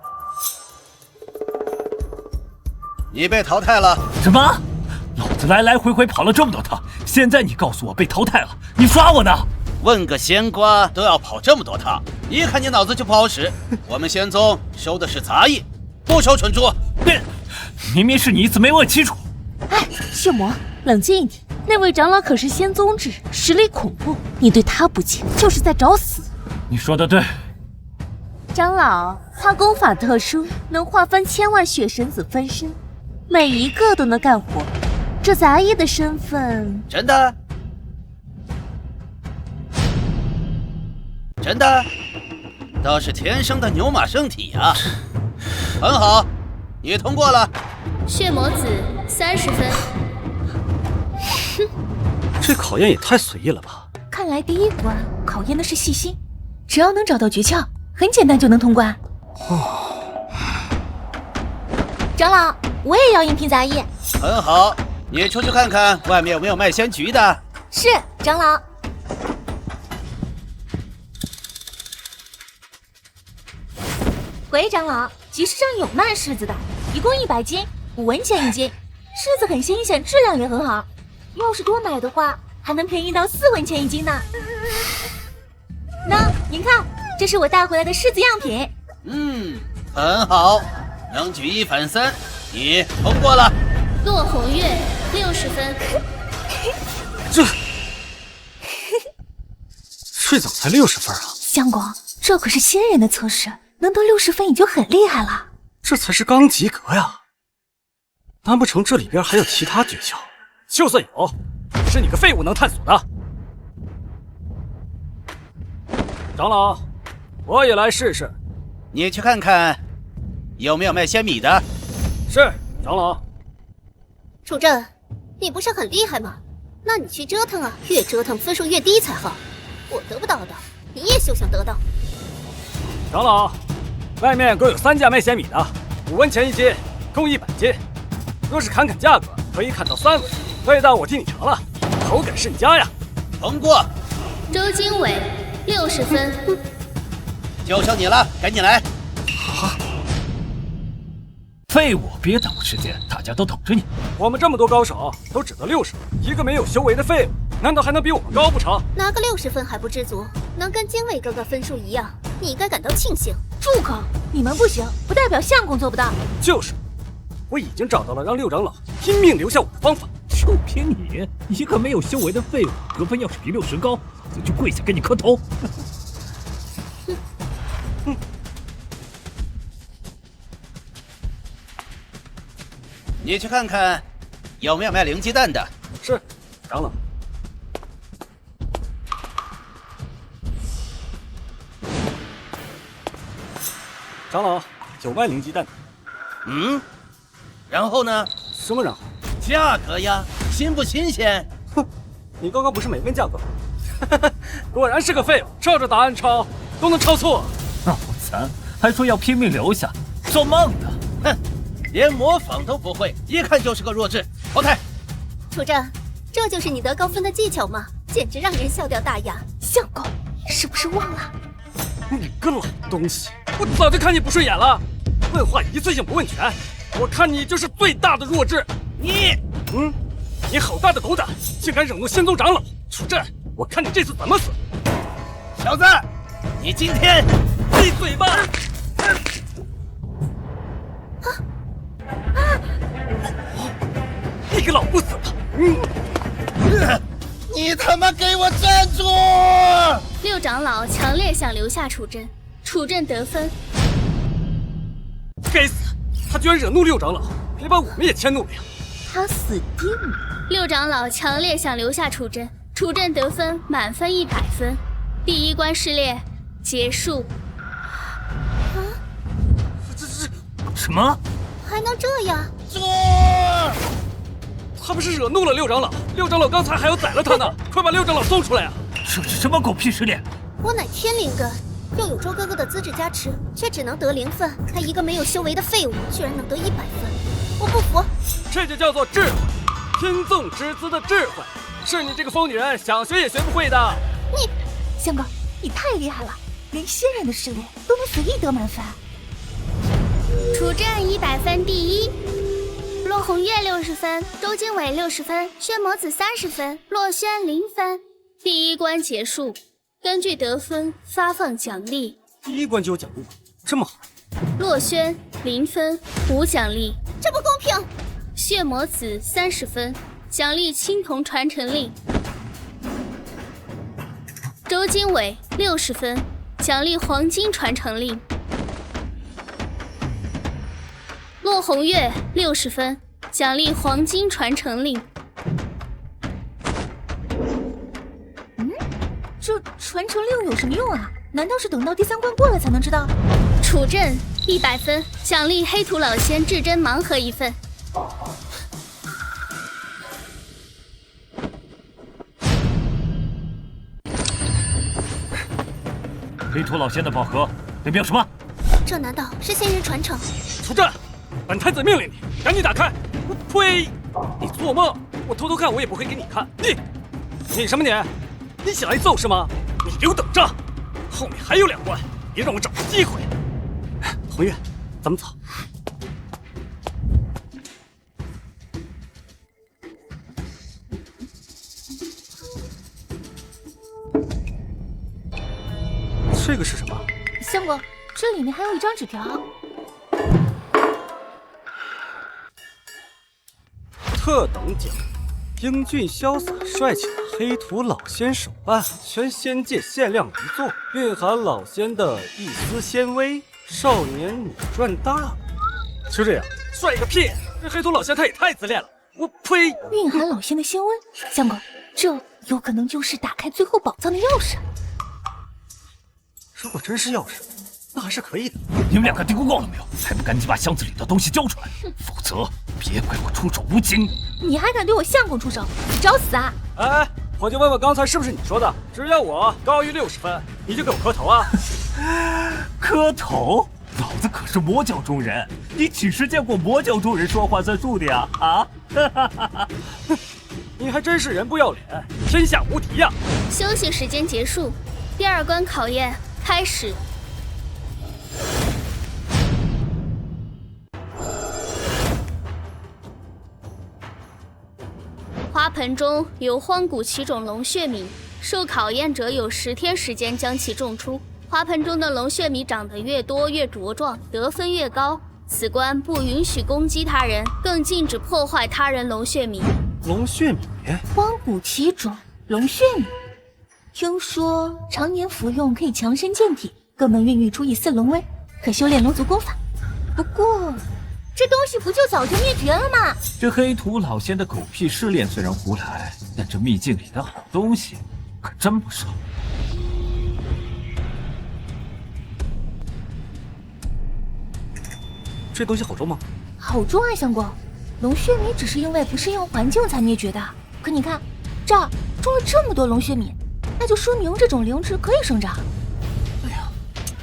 你被淘汰了。什么？老子来来回回跑了这么多趟，现在你告诉我被淘汰了，你耍我呢？问个咸瓜都要跑这么多趟，一看你脑子就不好使。我们仙宗收的是杂役，不收蠢猪。明明是你一次没问清楚。哎，血魔，冷静一点。那位长老可是仙宗之人，实力恐怖，你对他不敬，就是在找死。你说的对。长老，他功法特殊，能化翻千万血神子分身，每一个都能干活。这杂役的身份，真的？真的？倒是天生的牛马圣体呀！很好，你通过了。血魔子30分。这考验也太随意了吧！看来第一关考验的是细心，只要能找到诀窍，很简单就能通关。长老，我也要应聘杂役。很好，你出去看看外面有没有卖仙菊的。是，长老。喂，长老，集市上有卖柿子的，一共100斤，5文钱一斤。柿子很新鲜，质量也很好，要是多买的话，还能便宜到4文钱一斤呢。那您看，这是我带回来的柿子样品。很好，能举一反三，你通过了。落红月60分。这怎么才60分啊？相公，这可是新人的测试，能得60分已经很厉害了。这才是刚及格呀！难不成这里边还有其他诀窍？就算有，也是你个废物能探索的。长老，我也来试试。你去看看有没有卖仙米的。是，长老。楚正，你不是很厉害吗？那你去折腾啊，越折腾分数越低才好。我得不到的，你也休想得到。长老，外面各有3家卖仙米的，5文钱一斤，共100斤。若是砍价格，可以砍到3文，味道我替你尝了，口感甚佳呀。通过。周经纬60分。就剩你了，赶紧来。废物，别耽误时间，大家都等着你。我们这么多高手，都只得60，一个没有修为的废物，难道还能比我们高不成？拿个60分还不知足，能跟经纬哥哥分数一样，你该感到庆幸。住口！你们不行，不代表相公做不到。就是，我已经找到了让6长老拼命留下我的方法。就凭你一个没有修为的废物，得分要是比60高，老子就跪下给你磕头。你去看看有没有卖灵鸡蛋的。是，长老。长老，有卖灵鸡蛋的。然后呢？什么然后？价格呀，新不新鲜？哼，你刚刚不是没问价格吗？果然是个废物，照着答案抄都能抄错。脑残，还说要拼命留下，做梦呢！哼，连模仿都不会，一看就是个弱智，淘汰。楚正，这就是你得高分的技巧吗？简直让人笑掉大牙。相公，你是不是忘了？你个老东西，我早就看你不顺眼了。问话一次性不问全，我看你就是最大的弱智。你好大的狗胆，竟敢惹怒仙宗长老！楚震，我看你这次怎么死！小子，你今天闭嘴吧！你个老不死的！你他妈给我站住！6长老强烈想留下楚震，楚震得分。该死，他居然惹怒6长老，别把我们也迁怒了呀！他死定了！6长老强烈想留下楚震，楚震得分满分100分。第1关试炼结束。这什么？还能这样？他不是惹怒了6长老？6长老刚才还要宰了他呢！快把6长老送出来啊！这是什么狗屁试炼？我乃天灵根，又有周哥哥的资质加持，却只能得0分。他一个没有修为的废物，居然能得100分，我不服！这就叫做智慧，天纵之姿的智慧，是你这个疯女人想学也学不会的。你，相公，你太厉害了，连仙人的试炼都能随意得满分。楚镇100分第一，骆红月60分，周经纬60分，血魔子30分，洛轩0分。第一关结束，根据得分发放奖励。第一关就有奖励，这么好。洛轩0分，无奖励，这不公平。血魔子30分，奖励青铜传承令。周经纬60分，奖励黄金传承令。骆红月60分，奖励黄金传承令。这传承令有什么用啊？难道是等到第3关过了才能知道？楚镇100分，奖励黑土老仙至臻盲盒1份。黑土老仙的宝盒代表什么？这难道是仙人传承？楚镇，本太子命令你赶紧打开！呸！你做梦！我偷偷看我也不会给你看。你什么你？你想挨揍是吗？你给我等着，后面还有2关，别让我找机会。红月，咱们走。这个是什么？相公，这里面还有一张纸条。特等奖，英俊潇洒帅气的黑土老仙手办，全仙界限量1座，蕴含老仙的一丝仙威，少年女赚大。就这样，帅个屁！这黑土老仙他也太自恋了，我呸！蕴含老仙的仙威，相公，这有可能就是打开最后宝藏的钥匙。如果真是钥匙，那还是可以的。你们2个嘀咕够了没有？还不赶紧把箱子里的东西交出来，否则别怪我出手无情。你还敢对我相公出手？你找死啊！哎，我就问问刚才是不是你说的？只要我高于60分，你就给我磕头啊！磕头？老子可是魔教中人，你岂是见过魔教中人说话算数的呀？啊！你还真是人不要脸，天下无敌呀！休息时间结束，第2关考验开始。花盆中有荒古奇种龙血米，受考验者有10天时间将其种出。花盆中的龙血米长得越多越茁壮，得分越高。此关不允许攻击他人，更禁止破坏他人龙血米。龙血米，荒古奇种龙血米，听说常年服用可以强身健体，更能孕育出一丝龙威，可修炼龙族功法。不过这东西不就早就灭绝了吗？这黑土老仙的狗屁试炼虽然胡来，但这秘境里的好东西可真不少。这东西好种吗？好种啊，相公。龙血米只是因为不适应环境才灭绝的，可你看，这儿种了这么多龙血米，那就说明这种灵芝可以生长。哎呀，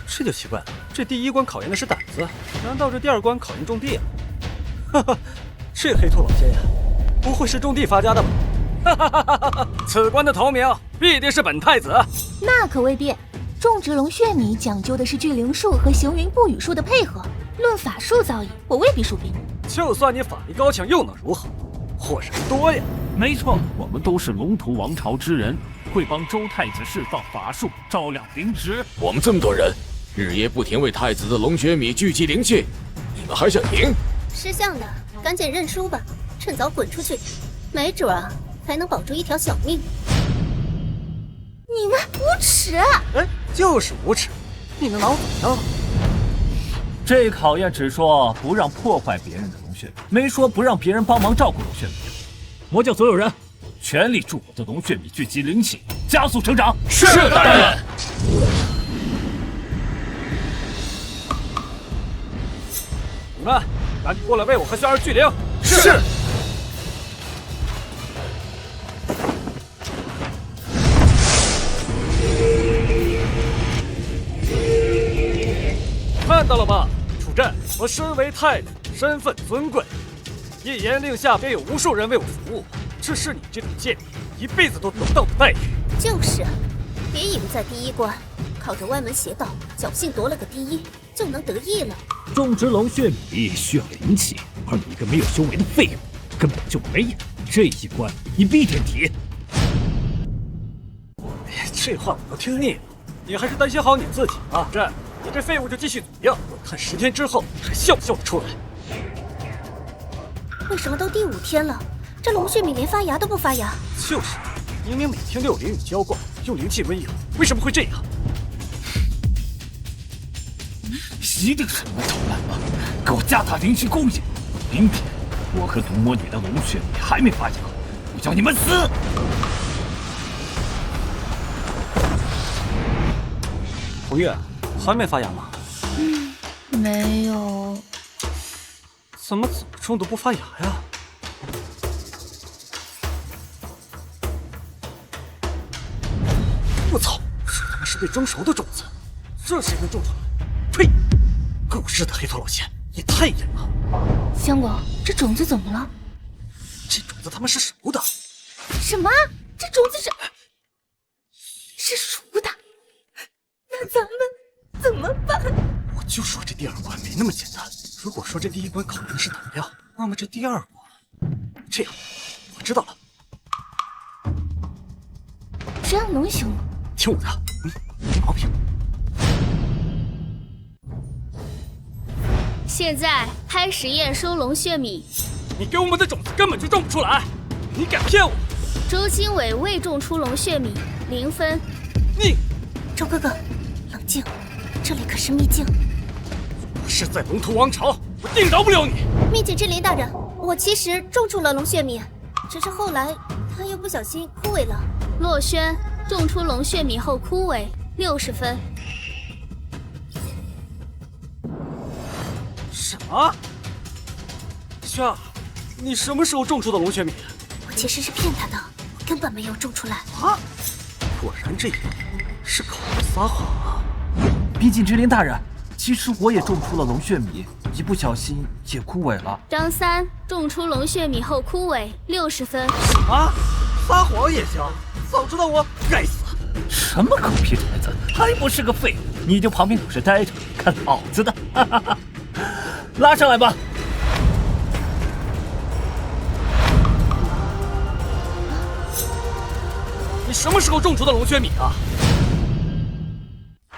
这就奇怪了，这第1关考验的是胆子，难道这第2关考验种地啊？哈哈，这黑土老仙呀，不会是种地发家的吧？哈哈哈哈哈！此关的头名必定是本太子。那可未必，种植龙血米讲究的是聚灵术和行云布雨术的配合。论法术造诣，我未必输给你。就算你法力高强，又能如何？祸人多呀！没错，我们都是龙图王朝之人，会帮周太子释放法术，照亮灵芝。我们这么多人，日夜不停为太子的龙血米聚集灵气，你们还想赢？识相的，赶紧认输吧，趁早滚出去，没准啊还能保住一条小命。你们无耻！哎，就是无耻！你能拿我怎么样？这考验只说不让破坏别人的龙血米，没说不让别人帮忙照顾龙血米。魔教所有人，全力助我的龙血米聚集灵气，加速成长。是大人。你们赶紧过来为我和轩儿聚灵。是。道了吧？楚镇，我身为太子，身份尊贵，一言令下便有无数人为我服务，这是你这种贱民一辈子都得不到的待遇。就是啊，别以为在第一关靠着歪门邪道侥幸夺了个第一就能得意了。种植龙血米需要灵气，而你一个没有修为的废物根本就没有，这一关你必垫底。这话我都听腻了，你还是担心好你自己啊！这你这废物就继续怎么样？我看10天之后还笑不笑得出来？为什么都第5天了，这龙血米连发芽都不发芽？就是，明明每天都有灵雨浇灌，用灵气温养，为什么会这样？一定是你们偷懒了，给我加大灵气供应。明天我和毒魔女的龙血米还没发芽，我叫你们死！红月，还没发芽吗？没有。怎么种都不发芽呀？我操！这他妈是被蒸熟的种子，这谁能种出来？呸！狗日的黑头老仙，也太阴了！香果，这种子怎么了？这种子他妈是熟的！什么？这种子是熟的？那咱们怎么办？我就说这第2关没那么简单。如果说这第1关考验的是能量，那么这第2关……这样，我知道了。这样能行吗？听我的，没毛病。现在开始验收龙血米。你给我们的种子根本就种不出来，你敢骗我？周经纬未种出龙血米，0分。你，周哥哥，冷静，这里可是秘境。我是在龙图王朝，我定饶不了你。秘境之灵大人，我其实种出了龙血米，只是后来它又不小心枯萎了。洛轩种出龙血米后枯萎，60分。什么？轩，你什么时候种出的龙血米？我其实是骗他的，我根本没有种出来。啊！果然这个是口儿撒谎啊！秘境之灵大人，其实我也种出了龙血米，一不小心也枯萎了。张三种出龙血米后枯萎，60分。什么？撒谎也行？早知道我该死！什么狗屁孩子，还不是个废物！你就旁边有事待着，看老子的！哈哈哈！拉上来吧。你什么时候种出的龙血米啊？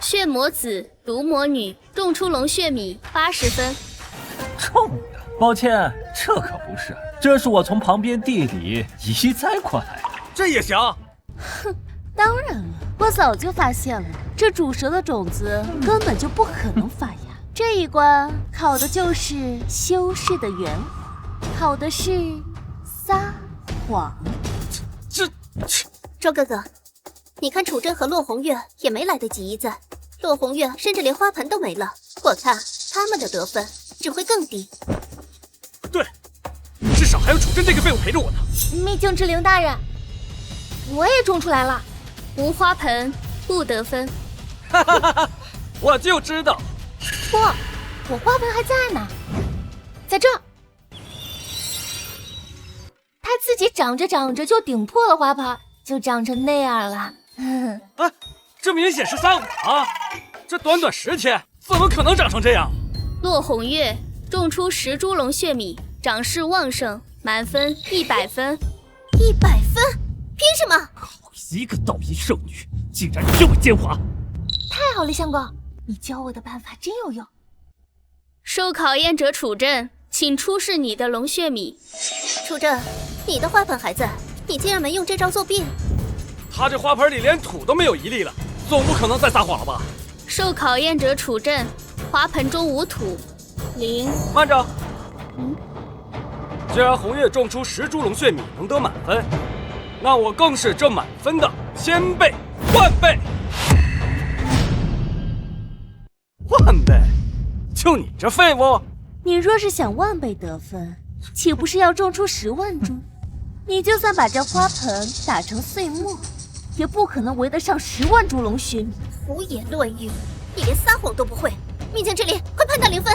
血魔子、毒魔女种出龙血米，80分。种的？抱歉，这可不是，这是我从旁边地里移栽过来的。这也行？哼，当然了，我早就发现了，这煮熟的种子根本就不可能发芽。这一关考的就是修饰的圆谎，考的是撒谎。周哥哥，你看楚真和洛红月也没来得及一赞，洛红月甚至连花盆都没了，我看他们的得分只会更低。对，至少还有楚真这个废物陪着我呢。秘境之灵大人，我也种出来了，无花盆不得分。哈哈哈哈！我就知道。不，我花盆还在呢，在这。它自己长着长着就顶破了花盆，就长成那样了。啊，这明显是撒谎啊！这短短10天，怎么可能长成这样？洛红月种出10株龙血米，长势旺盛，满分100分。100分？凭什么？好一个道义圣女，竟然这么奸猾！太好了，相公，你教我的办法真有用。受考验者楚镇，请出示你的龙血米。楚镇，你的花盆还在，你竟然没用这招作弊。他这花盆里连土都没有一粒了，总不可能再撒谎了吧？受考验者楚镇，花盆中无土，0。慢着，既然红叶种出10株龙血米能得满分，那我更是这满分的1000倍、10000倍、10000倍！就你这废物！你若是想10000倍得分，岂不是要种出10万株？你就算把这花盆打成碎末，也不可能围得上10万株龙血米。胡言乱语，你连撒谎都不会。秘境之灵，快判断0分！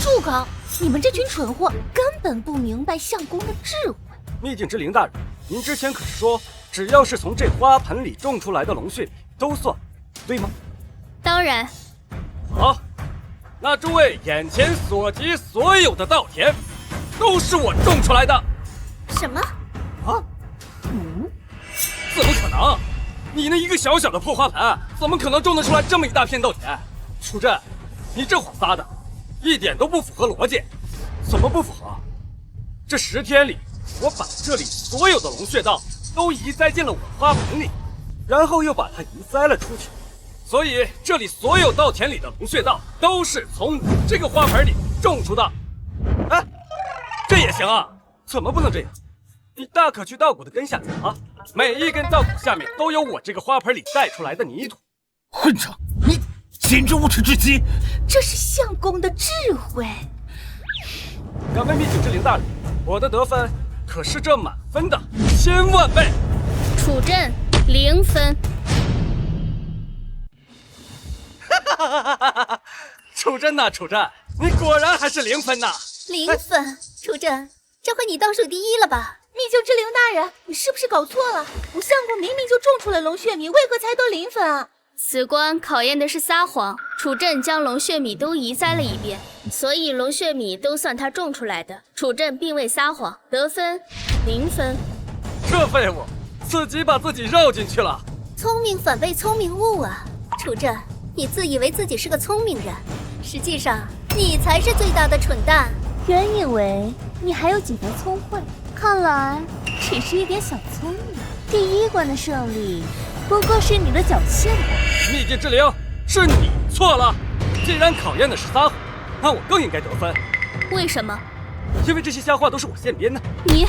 住口！你们这群蠢货根本不明白相公的智慧。秘境之灵大人，您之前可是说，只要是从这花盆里种出来的龙血米都算，对吗？当然。好，那诸位眼前所及所有的稻田，都是我种出来的。什么？啊？怎么可能？你那一个小小的破花盆，怎么可能种得出来这么一大片稻田？楚震，你这话撒的，一点都不符合逻辑。怎么不符合？这10天里，我把这里所有的龙血稻都移栽进了我的花盆里，然后又把它移栽了出去。所以这里所有稻田里的龙血稻都是从你这个花盆里种出的。哎，这也行啊？怎么不能这样？你大可去稻谷的根下查，每一根稻谷下面都有我这个花盆里带出来的泥土。混账！你简直无耻至极！这是相公的智慧。敢问秘境之灵大人，我的得分可是这满分的1000万倍。楚震0分。楚震呐，楚震，你果然还是0分呐！0分，楚震，这回你倒数第1了吧？秘境之灵大人，你是不是搞错了？我相公明明就种出了龙血米，为何才得0分啊？此关考验的是撒谎。楚震将龙血米都移栽了一遍，所以龙血米都算他种出来的。楚震并未撒谎，得分0分。这废物，自己把自己绕进去了。聪明反被聪明误啊！楚震，你自以为自己是个聪明人，实际上你才是最大的蠢蛋。原以为你还有几分聪慧，看来只是一点小聪明。第1关的胜利不过是你的侥幸吧。秘境之灵，是你错了。既然考验的是撒谎，那我更应该得分。为什么？因为这些瞎话都是我现编的。你，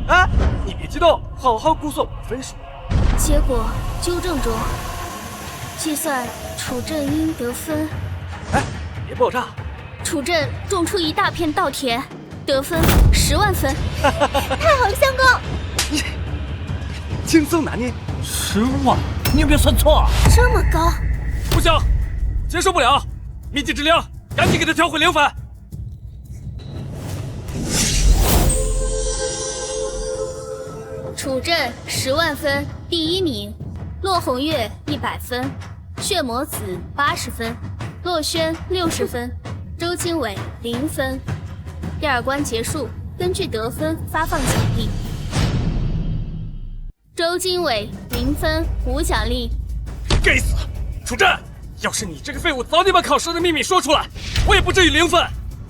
哎，你别激动，好好估算我的分数。结果纠正中，计算楚震应得分。哎，别爆炸！楚震种出一大片稻田，得分10万分。太好了，相公！轻松拿捏。10万？你有没有算错？这么高？不行，接受不了！秘境之灵，赶紧给他调回0分。楚震10万分，第1名；骆红月100分，血魔子80分，洛轩60分，周经纬0分。第2关结束，根据得分发放奖励。周经纬0分，无奖励。该死！楚震，要是你这个废物早点把考试的秘密说出来，我也不至于0分。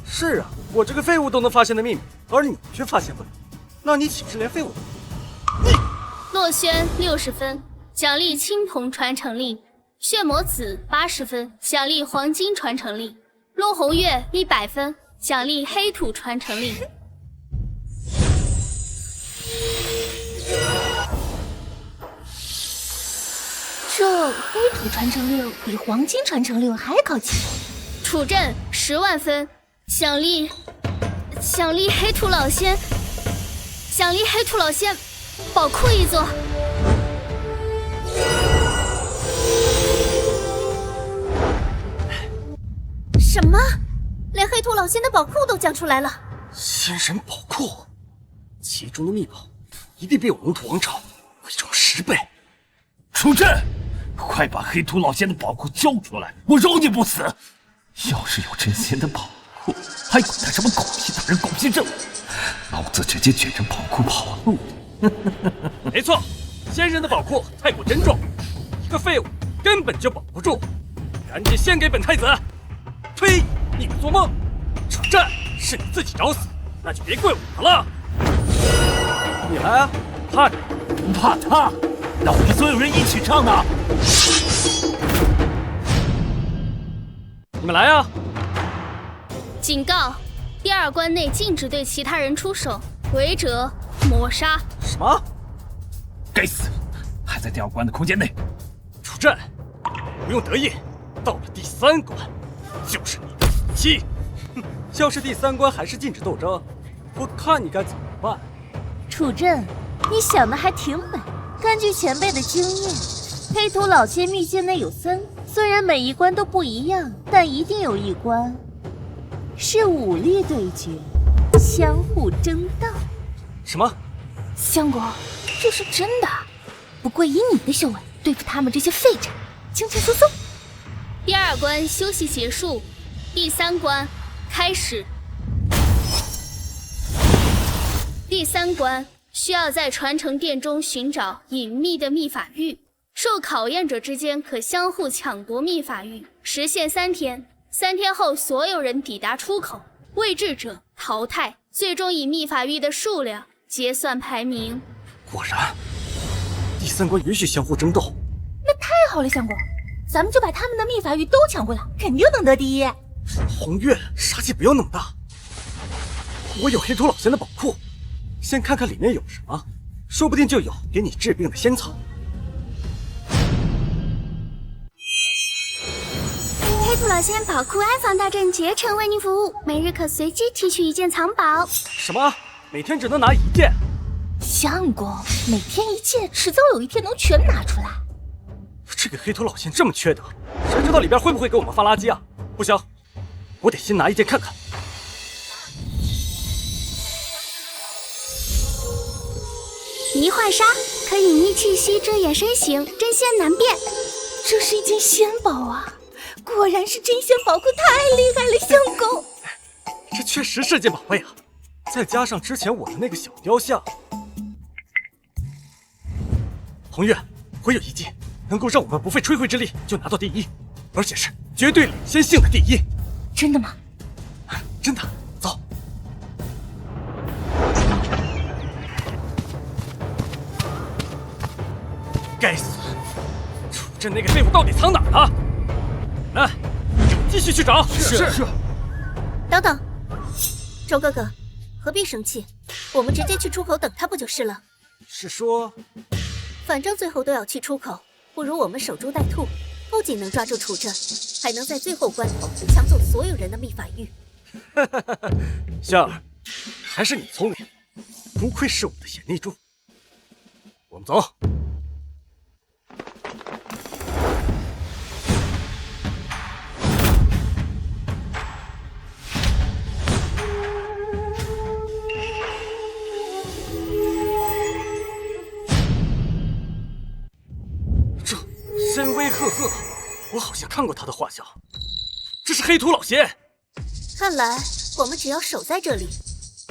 是啊，我这个废物都能发现的秘密，而你却发现不了，那你岂是连废物？洛轩60分，奖励青铜传承力；血魔子80分，奖励黄金传承力；骆红月100分，奖励黑土传承力。这黑土传承令比黄金传承令还高级。楚震10万分，奖励黑土老仙，宝库一座。什么？连黑土老仙的宝库都讲出来了？仙人宝库，其中的秘宝一定比我龙土王朝贵重10倍。楚震，快把黑土老仙的宝库交出来，我饶你不死！要是有真仙的宝库，还管他什么狗屁大人、狗屁政务，老子直接卷着宝库跑路！没错，仙人的宝库太过珍重，一个废物根本就保不住。赶紧献给本太子！呸！你们做梦！楚震，是你自己找死，那就别怪我了。你来啊，怕你？不怕他？那我们所有人一起上呢！你们来啊！警告：第2关内禁止对其他人出手，违者抹杀。什么？该死！还在第2关的空间内。楚震，不用得意，到了第3关，就是你的死期。哼，要是第3关还是禁止斗争，我看你该怎么办。楚震，你想的还挺美。根据前辈的经验，黑土老仙秘境内有3虽然每一关都不一样，但一定有一关是武力对决，相互争斗。什么？相公，这是真的。不过以你的修为，对付他们这些废柴，轻轻松松。第2关休息结束，第3关开始。第3关需要在传承殿中寻找隐秘的秘法玉，受考验者之间可相互抢夺秘法玉，时限3天，3天后所有人抵达出口，未至者淘汰，最终以秘法玉的数量结算排名。果然，第3关允许相互争斗。那太好了，相公，咱们就把他们的秘法玉都抢过来，肯定能得第一。红月，杀气不要那么大。我有黑土老仙的宝库，先看看里面有什么，说不定就有给你治病的仙草。黑土老仙宝库安防大阵竭诚为您服务，每日可随机提取1件藏宝。什么？每天只能拿1件？相公，每天1件，迟早有一天能全拿出来。这个黑土老仙这么缺德，谁知道里边会不会给我们发垃圾啊？不行，我得先拿1件看看。迷幻纱可隐匿气息，遮掩身形，真仙难辨。这是一件仙宝啊！果然是真仙宝库，太厉害了，相公。这确实是件宝贝啊！再加上之前我的那个小雕像，红月，我有一计，能够让我们不费吹灰之力就拿到第1，而且是绝对领先性的第1。真的吗？真的，走。该死！楚镇那个废物到底藏哪儿了？来，继续去找。是。等等，周哥哥，何必生气？我们直接去出口等他不就是了？是说，反正最后都要去出口，不如我们守株待兔，不仅能抓住楚镇，还能在最后关头抢走所有人的秘法玉。香儿，还是你聪明，不愧是我的贤内助。我们走。这仙威赫赫，我好像看过他的画像。这是黑土老仙。看来我们只要守在这里，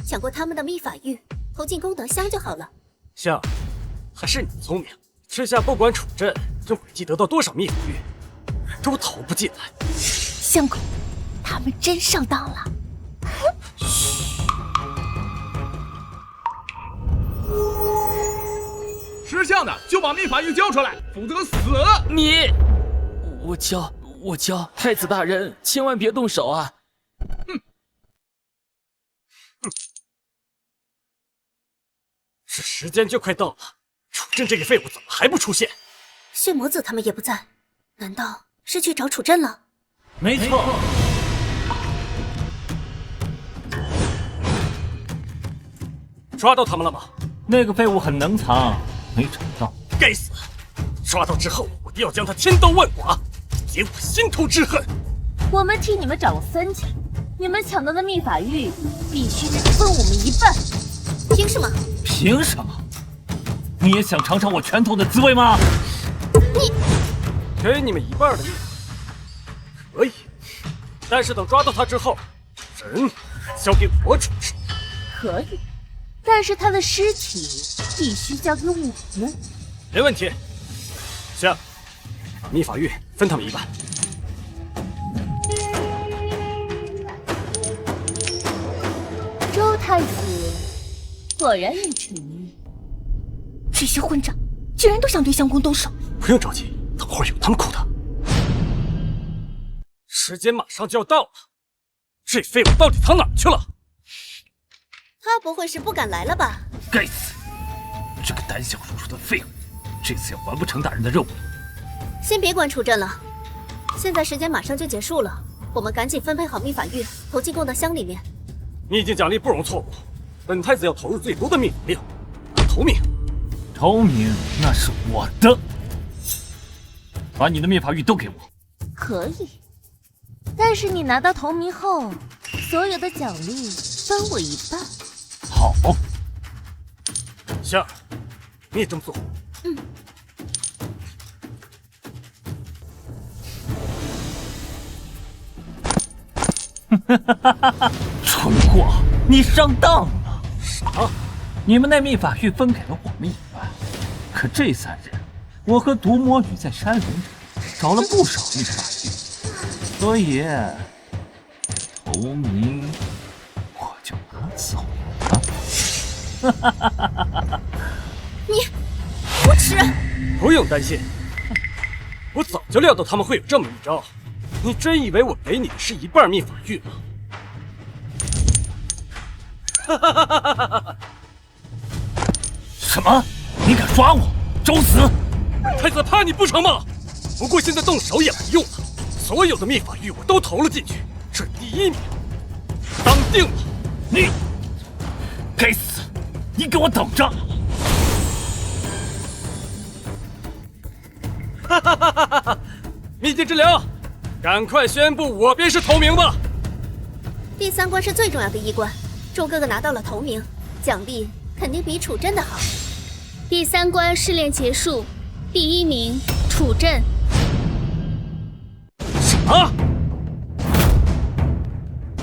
抢过他们的秘法玉，投进功德箱就好了。香儿，还是你聪明，这下不管楚镇用诡计得到多少秘法玉，都投不进来。相公，他们真上当了。识相的就把秘法玉交出来，否则死！你，我教，太子大人千万别动手啊！这时间就快到了，楚镇这个废物怎么还不出现？血魔子他们也不在，难道是去找楚镇了？没错。抓到他们了吗？那个废物很能藏，没找到。该死！抓到之后，我定要将他千刀万剐，解我心头之恨。我们替你们找了3件，你们抢到的秘法玉必须得分我们1半。凭什么？凭什么？你也想尝尝我拳头的滋味吗？你给你们1半的秘法可以，但是等抓到他之后，人交给我处置。可以，但是他的尸体必须交给我们。没问题。香，把秘法玉分他们1半。周太子果然有诚意，这些混账居然都想对相公动手。不用着急，等会儿有他们苦的。时间马上就要到了，这废物到底藏哪儿去了？他不会是不敢来了吧？该死！这个胆小如鼠的废物，这次要完不成大人的任务。先别管楚镇了，现在时间马上就结束了，我们赶紧分配好秘法玉，投进功德箱里面。逆境奖励不容错过，本太子要投入最多的秘法令，投名。投名那是我的，把你的秘法玉都给我，可以，但是你拿到头名后，所有的奖励分我一半。好，仙儿，你也这么做。蠢货，你上当了！啥？你们那秘法玉分给了我们一半，可这3人，我和毒魔女在山林里找了不少秘法玉，所以头名我就拿走了。你无耻！不用担心，我早就料到他们会有这么一招。你真以为我给你的是一半秘法玉吗？什么？你敢抓我？找死！太子怕你不成吗？不过现在动手也没用了，所有的秘法玉我都投了进去，这第1名当定了。你该死！你给我等着！秘境之良，赶快宣布我便是头名吧！第3关是最重要的一关，周哥哥拿到了头名，奖励肯定比楚镇的好。第3关试炼结束，第1名楚镇。什么？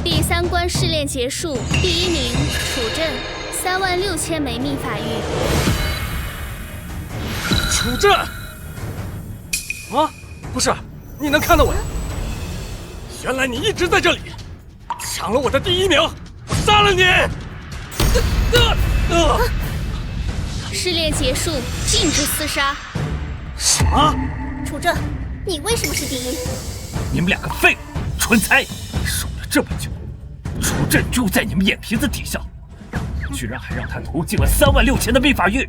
第3关试炼结束，第1名楚镇，36000枚秘法玉。楚镇？啊，不是，你能看到我呀？原来你一直在这里，抢了我的第1名，我杀了你！试炼结束，禁止厮杀。什么？楚镇，你为什么是第1？你们2个废物，蠢材！守了这么久，楚镇就在你们眼皮子底下，居然还让他投进了36000的秘法玉。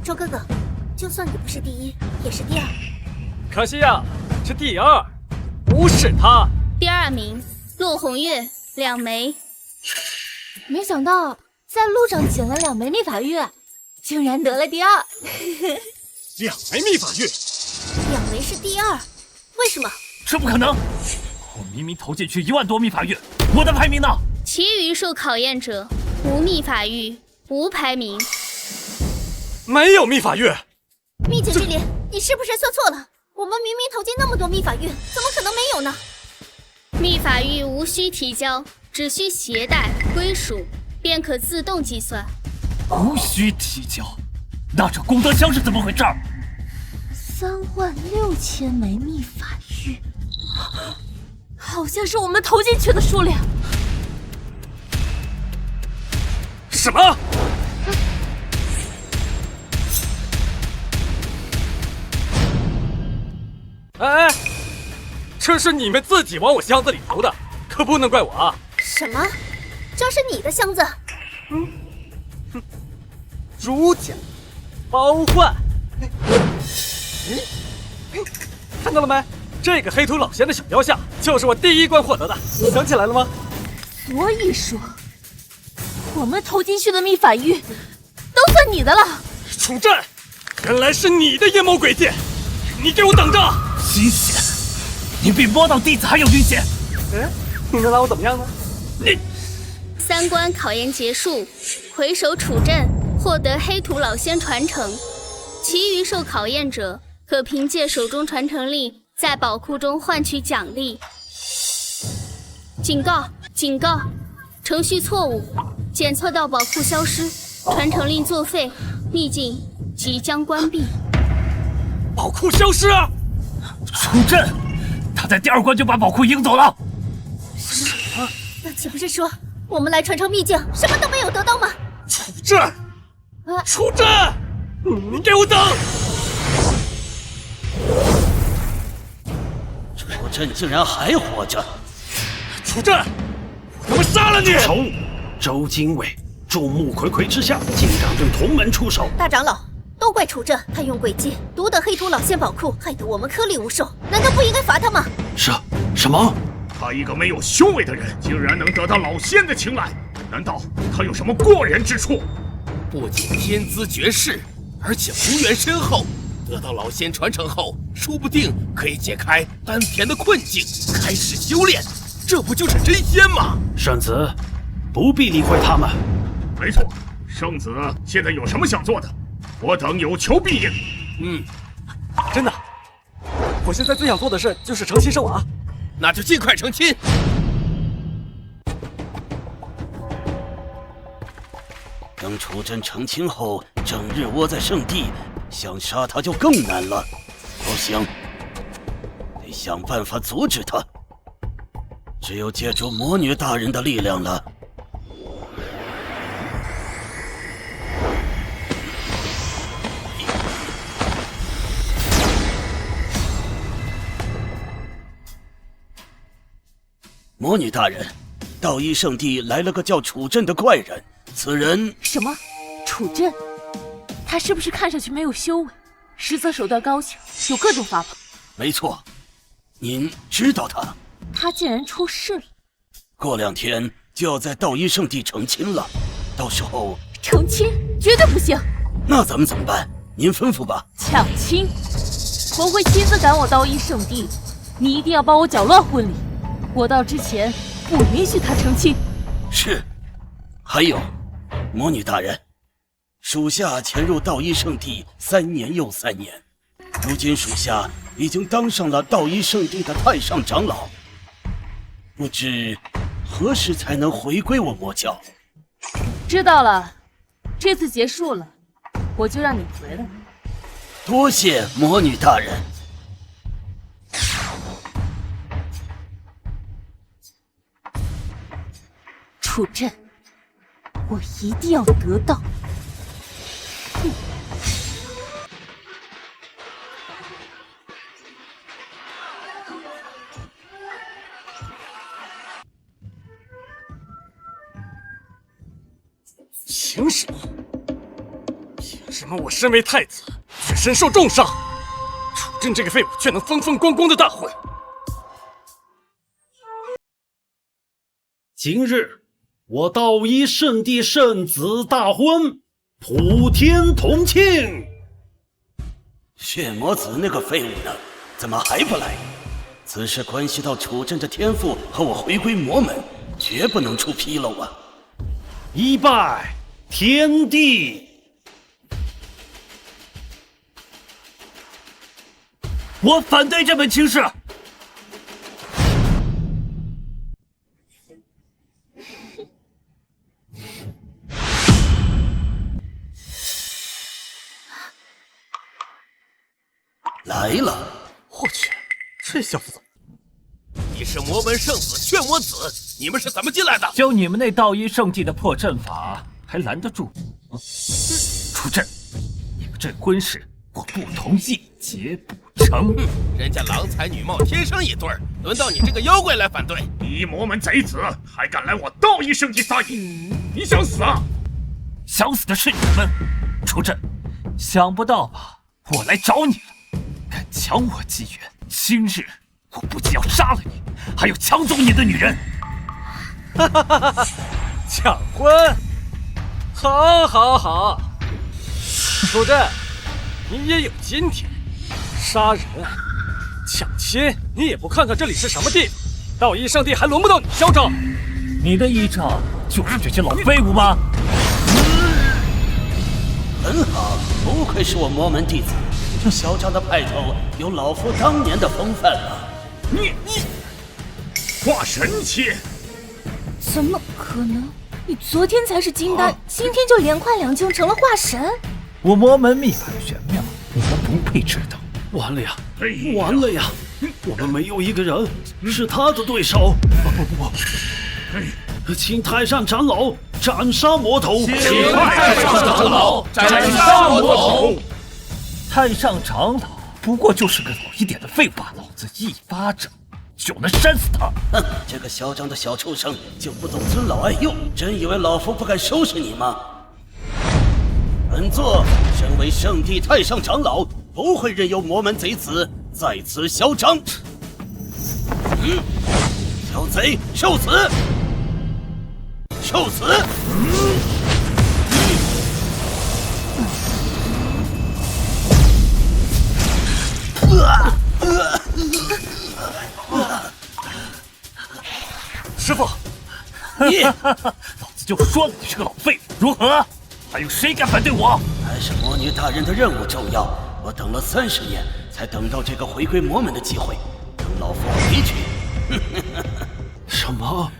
周哥哥，就算你不是第1，也是第2。可惜呀，是第2，不是他。第2名骆红月2枚。没想到在路上捡了2枚秘法玉，竟然得了第2。2枚秘法玉，2枚是第2，为什么？这不可能！我明明投进去1万多秘法玉，我的排名呢？其余受考验者无秘法玉，无排名。没有秘法玉。秘境之莲，你是不是算错了？我们明明投进那么多秘法玉，怎么可能没有呢？秘法玉无需提交，只需携带归属，便可自动计算。无需提交？那这功德箱是怎么回事？36000枚秘法玉，好像是我们投进去的数量。什么？哎，这是你们自己往我箱子里投的，可不能怪我啊！什么？这是你的箱子？主甲包换。看到了没？这个黑土老仙的小雕像，就是我第1关获得的，想起来了吗？所以说，我们投进去的秘法玉，都算你的了。楚镇，原来是你的阴谋诡计，你给我等着！阴险！你比魔道弟子还要阴险！你能拿我怎么样呢？你3关考验结束，回首楚镇获得黑土老仙传承，其余受考验者可凭借手中传承令在宝库中换取奖励。警告！警告！程序错误，检测到宝库消失，传承令作废，秘境即将关闭。宝库消失？楚镇，他在第2关就把宝库赢走了。什么？那岂不是说我们来传承秘境，什么都没有得到吗？楚镇，楚镇，你给我等！楚镇竟然还活着！楚镇，我他妈杀了你！住手！周经纬，众目睽睽之下，竟敢对同门出手！大长老，都怪楚镇，他用诡计夺得黑土老仙宝库，害得我们颗粒无收，难道不应该罚他吗？什么？他一个没有修为的人，竟然能得到老仙的青睐，难道他有什么过人之处？不仅天资绝世，而且无缘深厚，得到老仙传承后，说不定可以解开丹田的困境，开始修炼。这不就是真仙吗？圣子，不必理会他们。没错，圣子现在有什么想做的，我等有求必应。真的，我现在最想做的事就是成亲生娃。那就尽快成亲。等楚真成亲后，整日窝在圣地，想杀他就更难了。不行，得想办法阻止他。只有借助魔女大人的力量了。魔女大人，道一圣地来了个叫楚镇的怪人，此人什么？楚镇？他是不是看上去没有修为，实则手段高强，有各种法宝？没错，您知道他？他竟然出事了！过2天就要在道一圣地成亲了，到时候成亲绝对不行。那咱们怎么办？您吩咐吧。抢亲，我会亲自赶我道一圣地，你一定要帮我搅乱婚礼。我到之前不允许他成亲。是。还有，魔女大人，属下潜入道一圣地3年又3年，如今属下已经当上了道一圣地的太上长老，不知何时才能回归我魔教。知道了，这次结束了，我就让你回来。多谢魔女大人。楚镇，我一定要得到。凭什么？凭什么我身为太子却身受重伤，楚镇这个废物却能风风光光的大混？今日我道一圣地圣子大婚，普天同庆。血魔子那个废物呢？怎么还不来？此事关系到楚镇的天赋和我回归魔门，绝不能出纰漏啊！一拜天地，我反对这门亲事。来了！我去，这小子！你是魔门圣子血魔子，你们是怎么进来的？就你们那道一圣地的破阵法，还拦得住？出阵！你们这婚事我不同意，结不成。人家郎才女貌天生一对儿，轮到你这个妖怪来反对？你魔门贼子还敢来我道一圣地撒野，你想死啊？想死的是你们！出阵！想不到吧？我来找你了。敢抢我机缘，今日我不仅要杀了你，还要抢走你的女人。哈哈哈哈！抢婚，好，好，好！楚镇，你也有今天！杀人、抢亲，你也不看看这里是什么地方？道一圣地还轮不到你嚣张！你的依仗就是这些老废物吗？很好，不愧是我魔门弟子。这嚣张的派头有老夫当年的风范了。你化神期？怎么可能？你昨天才是金丹，今天就连快2经成了化神？我魔门秘法玄妙，你们不配知道。完了呀！完了呀！我们没有一个人是他的对手。不！请太上长老斩杀魔头！请太上长老斩杀魔头！太上长老不过就是个老一点的废物，老子一巴掌就能扇死他！哼，这个嚣张的小畜生就不懂尊老爱幼，真以为老夫不敢收拾你吗？本座身为圣地太上长老，不会任由魔门贼子在此嚣张。小贼，受死！受死！师傅，你，老子就说了你是个老废物，如何？还有谁敢反对我？还是魔女大人的任务重要。我等了30年，才等到这个回归魔门的机会。等老夫回去。什么？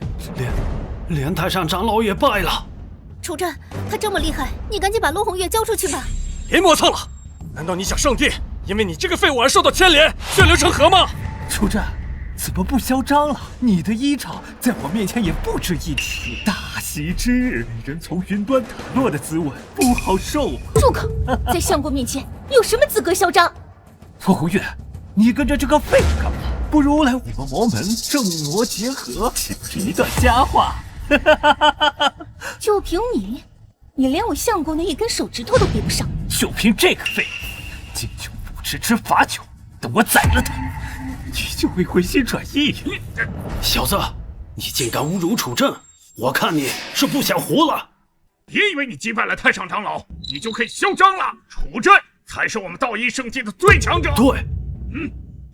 连太上长老也败了？楚震，他这么厉害，你赶紧把陆红月交出去吧。别磨蹭了！难道你想圣地因为你这个废物而受到牵连，血流成河吗？楚震，怎么不嚣张了？你的衣裳在我面前也不值一提。大喜之日，人从云端塔落的滋味不好受。住口！在相公面前有什么资格嚣张？陆红月，你跟着这个废物干嘛？不如来我们魔门正魔结合，岂不是一段佳话？就凭你连我相公的一根手指头都比不上。就凭这个废物，敬酒不吃吃罚酒，等我宰了他，你就会回心转意。小子，你竟敢侮辱楚震，我看你是不想活了。别以为你击败了太上长老，你就可以嚣张了。楚震才是我们道一圣地的最强者。对，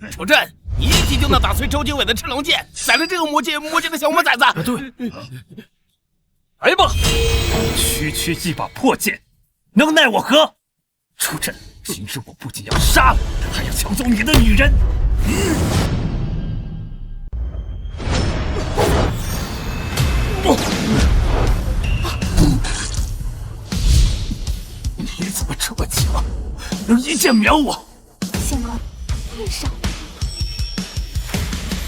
楚震，你一击就能打碎周经纬的赤龙剑，宰了这个魔界的小魔崽子。对，来吧！区一把破剑，能奈我何？楚震，今日我不仅要杀了，还要抢走你的女人。你怎么这么强，能一剑秒我？相公，为啥？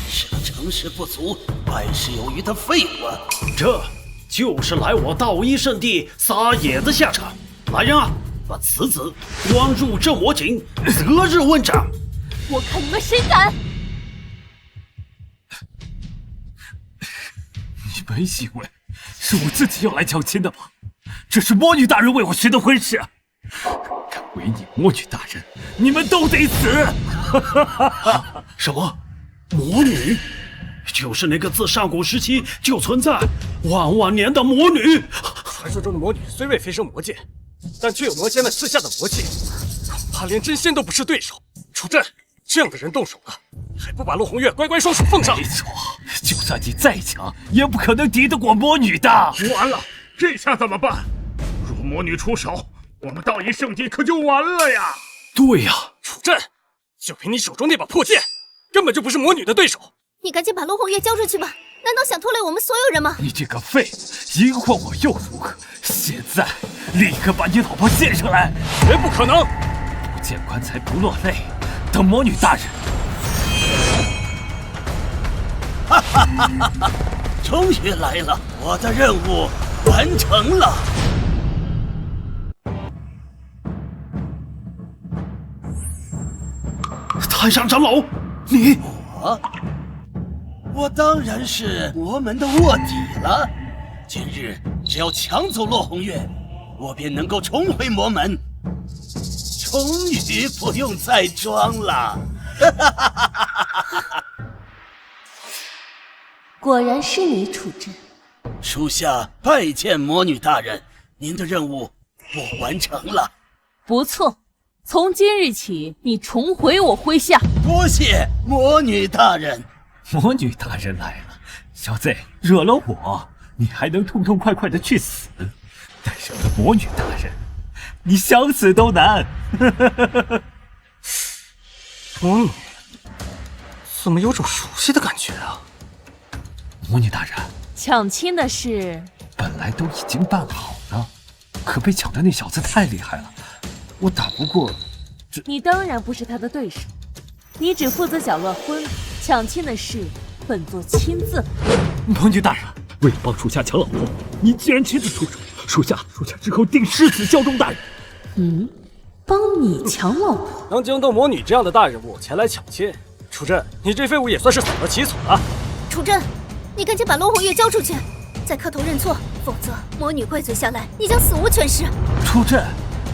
是个成事不足、败事有余的废物啊！这就是来我道一圣地撒野的下场。来人啊，把此子关入镇魔井，择日问斩。我看你们谁敢！你们以为是我自己要来抢亲的吗？这是魔女大人为我寻的婚事，敢违逆魔女大人，你们都得死！什么？魔女？就是那个自上古时期就存在万年的魔女。传说中的魔女虽未飞升魔界，但却有魔仙们赐下的魔气，恐怕连真仙都不是对手。楚震，这样的人动手了，还不把陆红月乖乖双手奉上？没错，就算你再强，也不可能敌得过魔女的。完了，这下怎么办？若魔女出手，我们道一圣地可就完了呀！对呀，楚震，就凭你手中那把破剑，根本就不是魔女的对手。你赶紧把陆红月交出去吧！难道想拖累我们所有人吗？你这个废物，疑惑我又如何？现在立刻把你老婆献上来！绝不可能！不见棺材不落泪，等魔女大人。哈哈哈哈哈！终于来了，我的任务完成了。太上长老，你我当然是魔门的卧底了。今日只要抢走洛红月，我便能够重回魔门，终于不用再装了。果然是你，楚震。属下拜见魔女大人，您的任务我完成了。不错，从今日起，你重回我麾下。多谢魔女大人。魔女大人来了，小子，惹了我，你还能痛痛快快的去死？但惹了魔女大人，你想死都难。魔女，怎么有种熟悉的感觉啊？魔女大人，抢亲的事本来都已经办好了，可被抢的那小子太厉害了，我打不过。你当然不是他的对手，你只负责搅乱婚礼，抢亲的事本座亲自。魔女大人，为了帮属下抢老婆，你既然亲自出手，属下之后定誓死效忠大人。帮你抢老婆？能惊动魔女这样的大人物前来抢亲，楚震，你这废物也算是死得其所了。楚震，你赶紧把罗红月交出去，再磕头认错，否则魔女跪罪下来，你将死无全尸。楚震，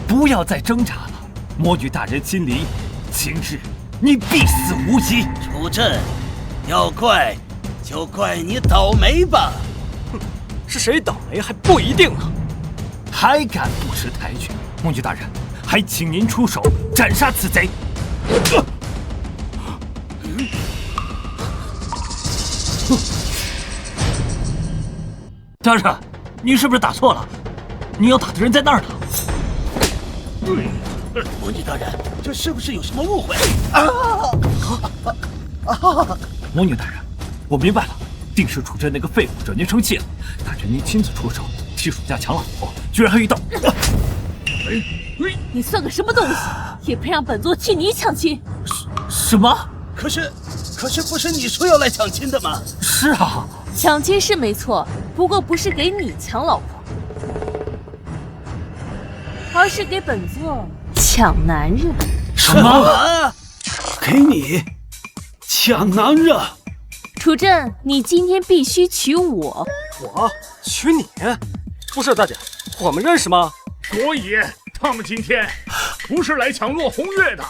不要再挣扎了，魔女大人亲临，今日你必死无疑。楚震，要怪就怪你倒霉吧。哼，是谁倒霉还不一定呢。还敢不识抬举？魔女大人，还请您出手斩杀此贼。大人，你是不是打错了？你要打的人在那儿呢。魔女大人，这是不是有什么误会？魔女大人，我明白了，定是楚镇那个废物惹您生气了。大人您亲自出手替属下抢老婆，居然还遇到……你算个什么东西，也配让本座替你抢亲？什么？可是不是你说要来抢亲的吗？是啊，抢亲是没错，不过不是给你抢老婆，而是给本座抢男人。什么？给你抢男人？楚镇，你今天必须娶我。我娶你？不是大姐，我们认识吗？所以他们今天不是来抢洛红月的，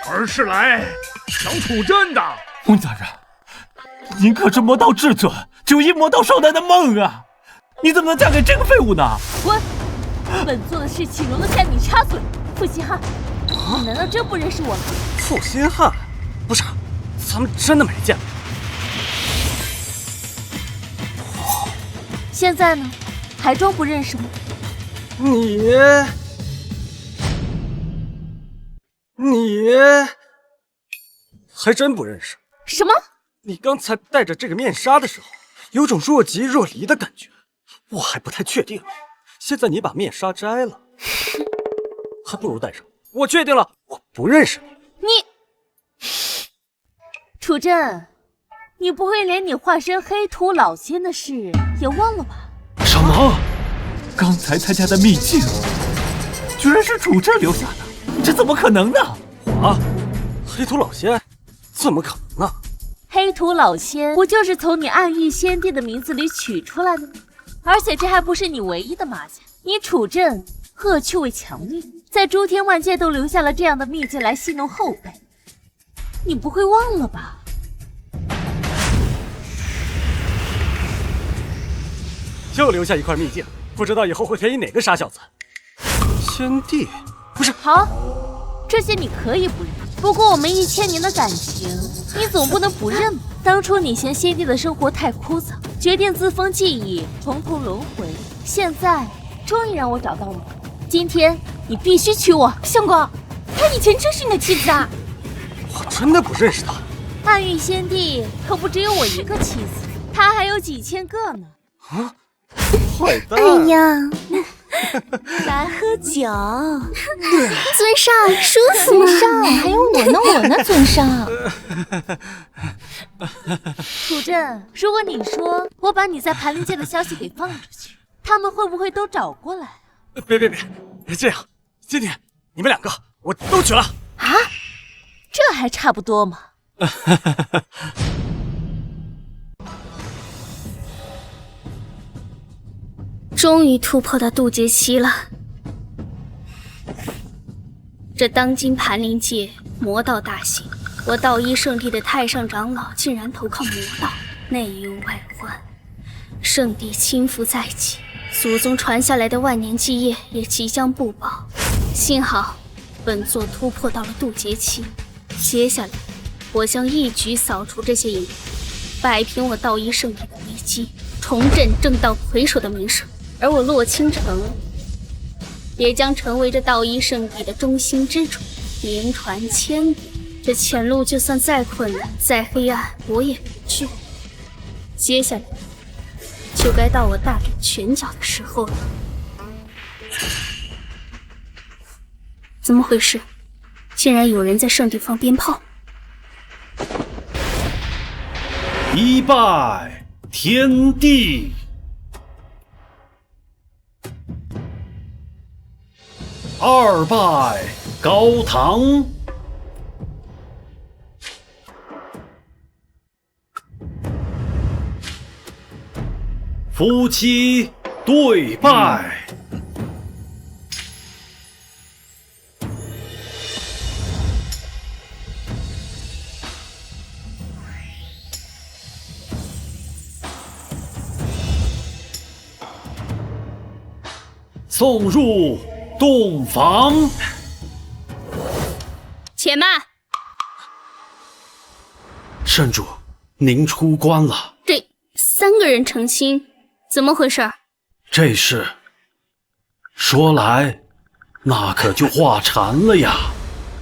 而是来抢楚镇的。魔女大人，您可是魔道至尊，91魔道少男的梦啊！你怎么能嫁给这个废物呢？滚！本座的事情容得下你插嘴？负心汉，你难道真不认识我吗？负心汉？不是，咱们真的没见过。现在呢，还装不认识吗？你还真不认识。什么？你刚才戴着这个面纱的时候，有种若即若离的感觉，我还不太确定。现在你把面纱摘了，还不如戴上。我确定了，我不认识你。楚镇，你不会连你化身黑土老仙的事也忘了吧？什么？刚才参加的秘境，居然是楚镇留下的，这怎么可能呢？黑土老仙，怎么可能呢？黑土老仙不就是从你暗域仙帝的名字里取出来的吗？而且这还不是你唯一的马甲，你楚镇恶趣味强烈，在诸天万界都留下了这样的秘籍来戏弄后辈，你不会忘了吧？又留下一块秘境，不知道以后会便宜哪个傻小子。仙帝，不是。好，这些你可以不认，不过我们1000年的感情，你总不能不认吧？当初你嫌仙帝的生活太枯燥，决定自封记忆，重头轮回。现在终于让我找到你，今天你必须娶我。相公，他以前真是你的妻子啊！我真的不认识他。暗域仙帝可不只有我一个妻子，他还有几千个呢。啊！坏蛋！哎呀，来喝酒，尊上舒服。尊上，还有我呢，尊上。楚镇，如果你说我把你在盘灵界的消息给放出去，他们会不会都找过来？别，这样，今天你们2个我都娶了。啊？这还差不多嘛。终于突破到渡劫期了。这当今盘灵界魔道大兴，我道一圣地的太上长老竟然投靠魔道，内忧外患，圣地倾覆在即，祖宗传下来的万年基业也即将不保。幸好本座突破到了渡劫期，接下来我将一举扫除这些隐患，摆平我道一圣地的危机，重振正道魁首的名声。而我洛倾城也将成为这道一圣地的中心之主，名传千古。这前路就算再困难再黑暗，我也不惧。接下来就该到我大展拳脚的时候了。怎么回事？竟然有人在圣地放鞭炮！一拜天地，二拜高堂，夫妻对拜。送入洞房。且慢！圣主，您出关了。这3个人成亲，怎么回事？这事说来，那可就话长了呀。